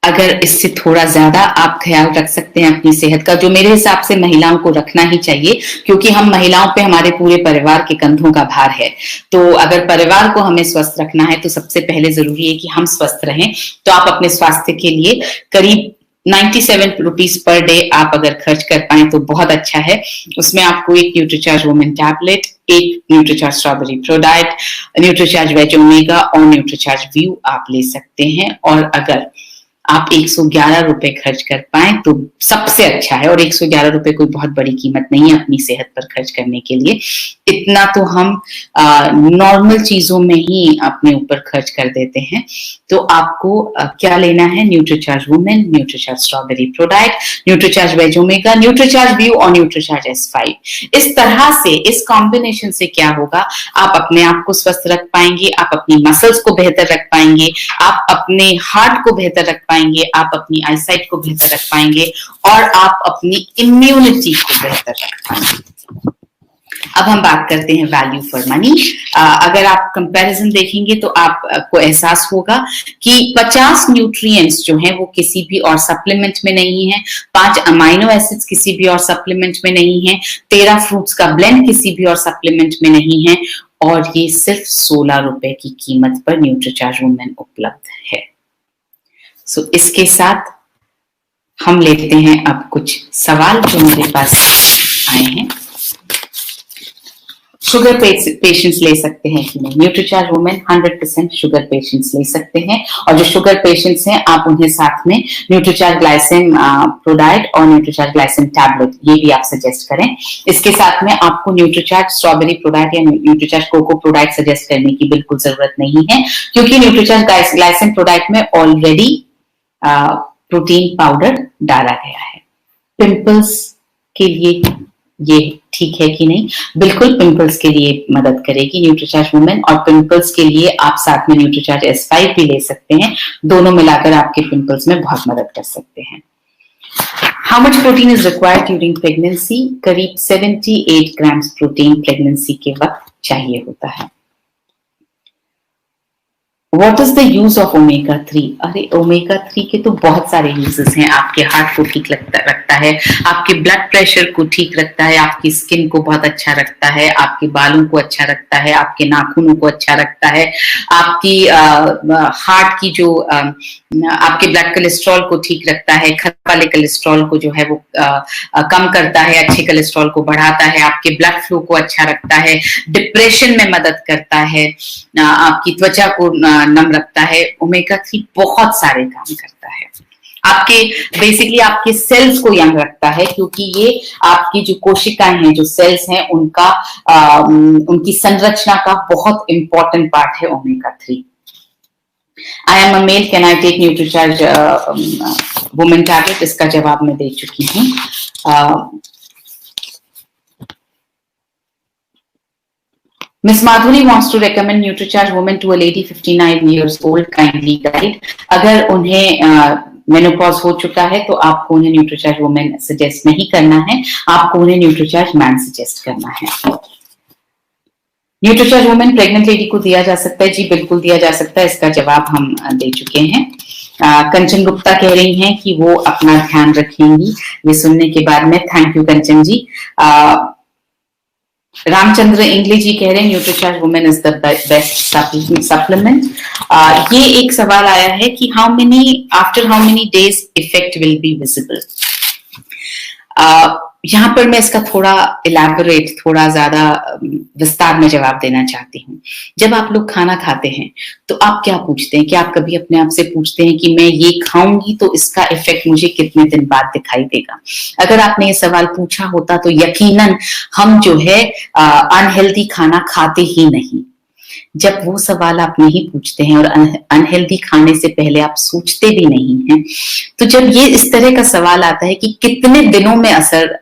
अगर इससे थोड़ा ज्यादा आप ख्याल रख सकते हैं अपनी सेहत का, जो मेरे हिसाब से महिलाओं को रखना ही चाहिए, क्योंकि हम महिलाओं पे हमारे पूरे परिवार के कंधों का भार है। तो अगर परिवार को हमें स्वस्थ रखना है तो सबसे पहले जरूरी है कि हम स्वस्थ रहें। तो आप अपने स्वास्थ्य के लिए करीब 97 रुपीज पर डे आप अगर खर्च कर पाए तो बहुत अच्छा है। उसमें आपको एक न्यूट्रीचार्ज वुमेन टैबलेट, एक Nutricharge strawberry pro diet, Nutricharge veg omega और न्यूट्रीचार्ज व्यू आप ले सकते हैं। और अगर आप 111 रुपए खर्च कर पाए तो सबसे अच्छा है, और 111 रुपए कोई बहुत बड़ी कीमत नहीं है अपनी सेहत पर खर्च करने के लिए। इतना तो हम नॉर्मल चीजों में ही अपने ऊपर खर्च कर देते हैं। तो आपको क्या लेना है? Nutricharge women, Nutricharge strawberry pro diet, Nutricharge veg omega, Nutricharge view और न्यूट्रीचार्ज S5। इस तरह से, इस कॉम्बिनेशन से क्या होगा, आप अपने आप को स्वस्थ रख पाएंगे, आप अपनी मसल्स को बेहतर रख पाएंगे, आप अपने हार्ट को बेहतर रख पाएंगे, आप अपनी आईसाइट को बेहतर रख पाएंगे और आप अपनी इम्यूनिटी को बेहतर रख पाएंगे। अब हम बात करते हैं वैल्यू फॉर मनी। अगर आप कंपैरिजन देखेंगे तो आपको एहसास होगा कि 50 न्यूट्रिएंट्स जो हैं वो किसी भी और सप्लीमेंट में नहीं है, 5 अमाइनो एसिड्स किसी भी और सप्लीमेंट में नहीं है, 13 फ्रूट्स का ब्लेंड किसी भी और सप्लीमेंट में नहीं है, और ये सिर्फ 16 रुपए की कीमत पर न्यूट्रीचार्ज वुमेन उपलब्ध है। सो इसके साथ हम लेते हैं अब कुछ सवाल जो मेरे पास आए हैं। शुगर पेशेंट्स ले सकते हैं कि नहीं? न्यूट्रीचार्ज वुमेन 100% शुगर पेशेंट्स ले सकते हैं, और जो शुगर पेशेंट्स हैं आप उन्हें साथ में न्यूट्रीचार्ज ग्लाइसेम प्रो डाइट और न्यूट्रीचार्ज ग्लाइसेम टैबलेट ये भी आप सजेस्ट करें। इसके साथ में आपको न्यूट्रीचार्ज स्ट्रॉबेरी प्रो डाइट या Nutricharge cocoa pro diet suggest करने की बिल्कुल जरूरत नहीं है, क्योंकि न्यूट्रीचार्ज ग्लाइसेम प्रो डाइट में ऑलरेडी प्रोटीन पाउडर डाला गया है। पिंपल्स के लिए ये ठीक है कि नहीं? बिल्कुल पिंपल्स के लिए मदद करेगी न्यूट्रीचार्ज वुमेन, और पिंपल्स के लिए आप साथ में न्यूट्रीचार्ज S5 भी ले सकते हैं। दोनों मिलाकर आपके पिंपल्स में बहुत मदद कर सकते हैं। How much protein is required during pregnancy? करीब 78 ग्राम्स प्रोटीन प्रेगनेंसी के वक्त चाहिए होता है। What is the use of omega 3? अरे ओमेगा 3 के तो बहुत सारे यूजेस हैं। आपके हार्ट को ठीक रखता है, आपके ब्लड प्रेशर को ठीक रखता है, आपकी स्किन को बहुत अच्छा रखता है, आपके बालों को अच्छा रखता है, आपके नाखूनों को अच्छा रखता है, आपकी हार्ट की जो आपके ब्लड कोलेस्ट्रॉल को ठीक रखता है, खराब वाले कोलेस्ट्रॉल को जो है वो कम करता है, अच्छे कोलेस्ट्रॉल को बढ़ाता है, आपके ब्लड फ्लो को अच्छा रखता है, डिप्रेशन में मदद करता है, आपकी त्वचा को नम रखता है। ओमेगा 3 बहुत सारे काम करता है। आपके बेसिकली आपके सेल्स को यंग रखता है, क्योंकि ये आपकी जो कोशिकाएं हैं, जो सेल्स हैं, उनकी संरचना का बहुत इंपॉर्टेंट पार्ट है omega 3। I am a male, can I take Nutricharge women tablet? इसका जवाब मैं दे चुकी हूँ। Miss Madhuri wants to recommend NutriCharge Women to a lady 59 years old. Kindly guide. अगर उन्हें मेनोपॉज हो चुका है तो आपको उन्हें न्यूट्रीचार्ज वुमेन सजेस्ट नहीं करना है, आपको उन्हें न्यूट्रीचार्ज मैन सजेस्ट करना है। न्यूट्रीचार्ज वुमेन प्रेग्नेंट लेडी को दिया जा सकता है? जी बिल्कुल दिया जा सकता है। इसका जवाब हम दे चुके हैं। कंचन गुप्ता कह रही हैं कि वो अपना ध्यान रखेंगी। ये सुनने के बाद में थैंक यू कंचन जी। रामचंद्र इंगली जी कह रहे हैं Nutricharge women is the best supplement. ये एक सवाल आया है कि after how many days effect will be visible. यहाँ पर मैं इसका थोड़ा इलैबोरेट, थोड़ा ज्यादा विस्तार में जवाब देना चाहती हूँ। जब आप लोग खाना खाते हैं तो आप क्या पूछते हैं? कि आप कभी अपने आप से पूछते हैं कि मैं ये खाऊंगी तो इसका इफेक्ट मुझे कितने दिन बाद दिखाई देगा? अगर आपने ये सवाल पूछा होता तो यकीनन हम जो है अनहेल्दी खाना खाते ही नहीं। जब वो सवाल आप नहीं पूछते हैं और अनहेल्दी खाने से पहले आप सोचते भी नहीं हैं, तो जब ये इस तरह का सवाल आता है कि कितने दिनों में असर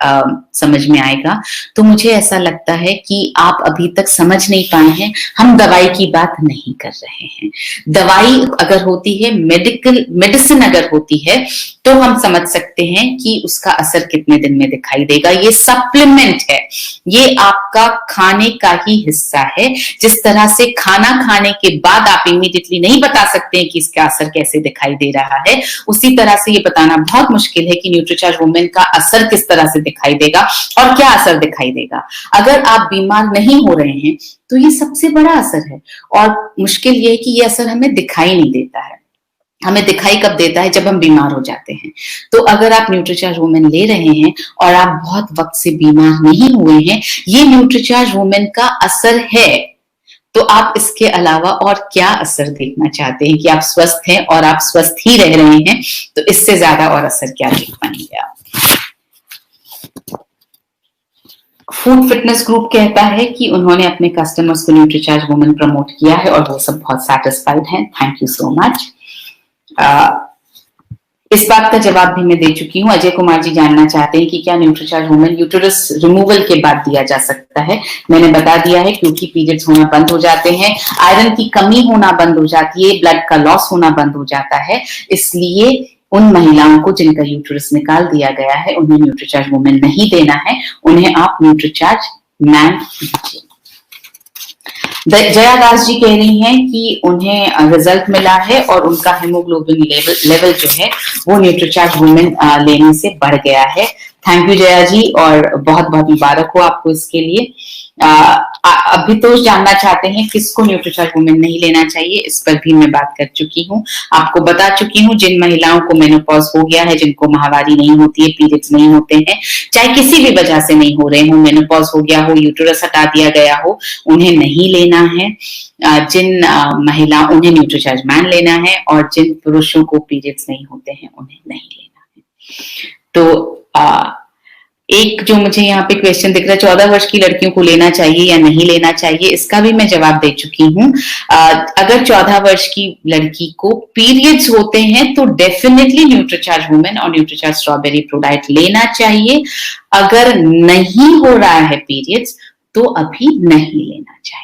समझ में आएगा, तो मुझे ऐसा लगता है कि आप अभी तक समझ नहीं पाए हैं। हम दवाई की बात नहीं कर रहे हैं। दवाई अगर होती है, मेडिसिन अगर होती है, तो हम समझ सकते हैं कि उसका असर कितने दिन में दिखाई देगा। ये सप्लीमेंट है, ये आपका खाने का ही हिस्सा है। जिस तरह से खाना खाने के बाद आप इमीडिएटली नहीं बता सकते हैं कि इसका असर कैसे दिखाई दे रहा है, उसी तरह से ये बताना बहुत मुश्किल है कि न्यूट्रीचार्ज वुमेन का असर किस तरह से दिखाई देगा और क्या असर दिखाई देगा। अगर आप बीमार नहीं हो रहे हैं तो ये सबसे बड़ा असर है, और मुश्किल ये है कि ये असर हमें दिखाई नहीं देता है। हमें दिखाई कब देता है? जब हम बीमार हो जाते हैं। तो अगर आप न्यूट्रीचार्ज वुमेन ले रहे हैं और आप बहुत वक्त से बीमार नहीं हुए हैं, ये न्यूट्रीचार्ज वुमेन का असर है। तो आप इसके अलावा और क्या असर देखना चाहते हैं? कि आप स्वस्थ हैं और आप स्वस्थ ही रह रहे हैं, तो इससे ज्यादा और असर क्या देख पाएंगे आप? फूड फिटनेस ग्रुप कहता है कि उन्होंने अपने कस्टमर्स को न्यूट्रीचार्ज वुमेन प्रमोट किया है और वो सब बहुत सैटिस्फाइड हैं। Thank you so much. इस बात का जवाब भी मैं दे चुकी हूँ। अजय कुमार जी जानना चाहते हैं कि क्या न्यूट्रीचार्ज वुमेन यूटेरस रिमूवल के बाद दिया जा सकता है? मैंने बता दिया है, क्योंकि पीरियड्स होना बंद हो जाते हैं, आयरन की कमी होना बंद हो जाती है, ब्लड का लॉस होना बंद हो जाता है। इसलिए उन महिलाओं को जिनका यूटेरस निकाल दिया गया है, उन्हें न्यूट्रीचार्ज वुमेन नहीं देना है, उन्हें आप न्यूट्रीचार्ज मैन दीजिए। जया दास जी कह रही हैं कि उन्हें रिजल्ट मिला है और उनका हेमोग्लोबिन लेवल जो है वो न्यूट्रीचार्ज वुमेन लेने से बढ़ गया है। थैंक यू जया जी, और बहुत बहुत मुबारक हो आपको इसके लिए। अभी तो जानना चाहते हैं किसको न्यूट्रीचार्ज वुमेन नहीं लेना चाहिए, इस पर भी मैं बात कर चुकी हूँ, आपको बता चुकी हूँ। जिन महिलाओं को मेनोपॉज हो गया है, जिनको माहवारी नहीं होती है, पीरियड्स नहीं होते हैं, चाहे किसी भी वजह से नहीं हो रहे हो, मेनोपॉज हो गया हो, यूटेरस हटा दिया गया हो, उन्हें नहीं लेना है। जिन महिला उन्हें न्यूट्रीचार्ज मैन लेना है, और जिन पुरुषों को पीरियड्स नहीं होते हैं उन्हें नहीं लेना है। तो एक जो मुझे यहाँ पे क्वेश्चन दिख रहा है, 14 वर्ष की लड़कियों को लेना चाहिए या नहीं लेना चाहिए, इसका भी मैं जवाब दे चुकी हूँ। अगर 14 वर्ष की लड़की को पीरियड्स होते हैं तो डेफिनेटली न्यूट्रीचार्ज वुमेन और न्यूट्रीचार्ज स्ट्रॉबेरी प्रो डाइट लेना चाहिए। अगर नहीं हो रहा है पीरियड्स तो अभी नहीं लेना चाहिए।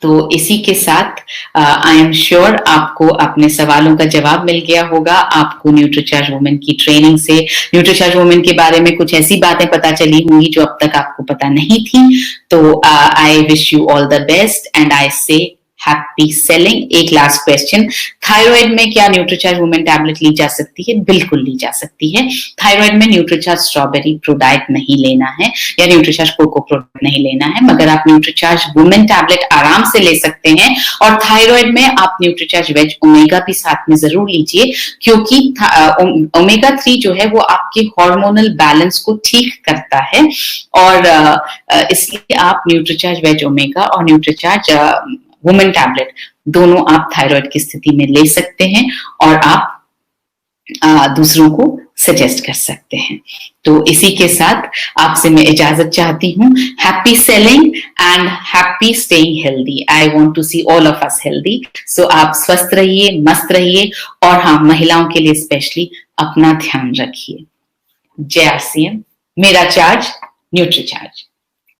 तो इसी के साथ आई एम श्योर आपको अपने सवालों का जवाब मिल गया होगा। आपको न्यूट्रीचार्ज वुमेन की ट्रेनिंग से न्यूट्रीचार्ज वुमेन के बारे में कुछ ऐसी बातें पता चली होंगी जो अब तक आपको पता नहीं थी। तो I wish you all the best and I से हैप्पी सेलिंग। एक लास्ट क्वेश्चन, थायराइड में क्या न्यूट्रीचार्ज वुमेन टैबलेट ली जा सकती है? बिल्कुल ली जा सकती है। थायराइड में न्यूट्रीचार्ज स्ट्रॉबेरी प्रो डाइट नहीं लेना है या न्यूट्रीचार्ज कोको प्रो नहीं लेना है, मगर आप न्यूट्रीचार्ज वुमेन टैबलेट आराम से ले सकते हैं। और थायराइड में आप न्यूट्रीचार्ज वेज ओमेगा भी साथ में जरूर लीजिए, क्योंकि ओमेगा 3 जो है वो आपके हार्मोनल बैलेंस को ठीक करता है, और इसलिए आप न्यूट्रीचार्ज वेज ओमेगा और न्यूट्रीचार्ज वुमेन टैबलेट दोनों आप थायराइड की स्थिति में ले सकते हैं, और आप दूसरों को सजेस्ट कर सकते हैं। तो इसी के साथ आपसे मैं इजाजत चाहती हूँ। Happy selling and happy staying healthy. I want to see all of us healthy. So आप स्वस्थ रहिए, मस्त रहिए, और हाँ, महिलाओं के लिए स्पेशली अपना ध्यान रखिए। जय RCM, मेरा चार्ज न्यूट्रीचार्ज।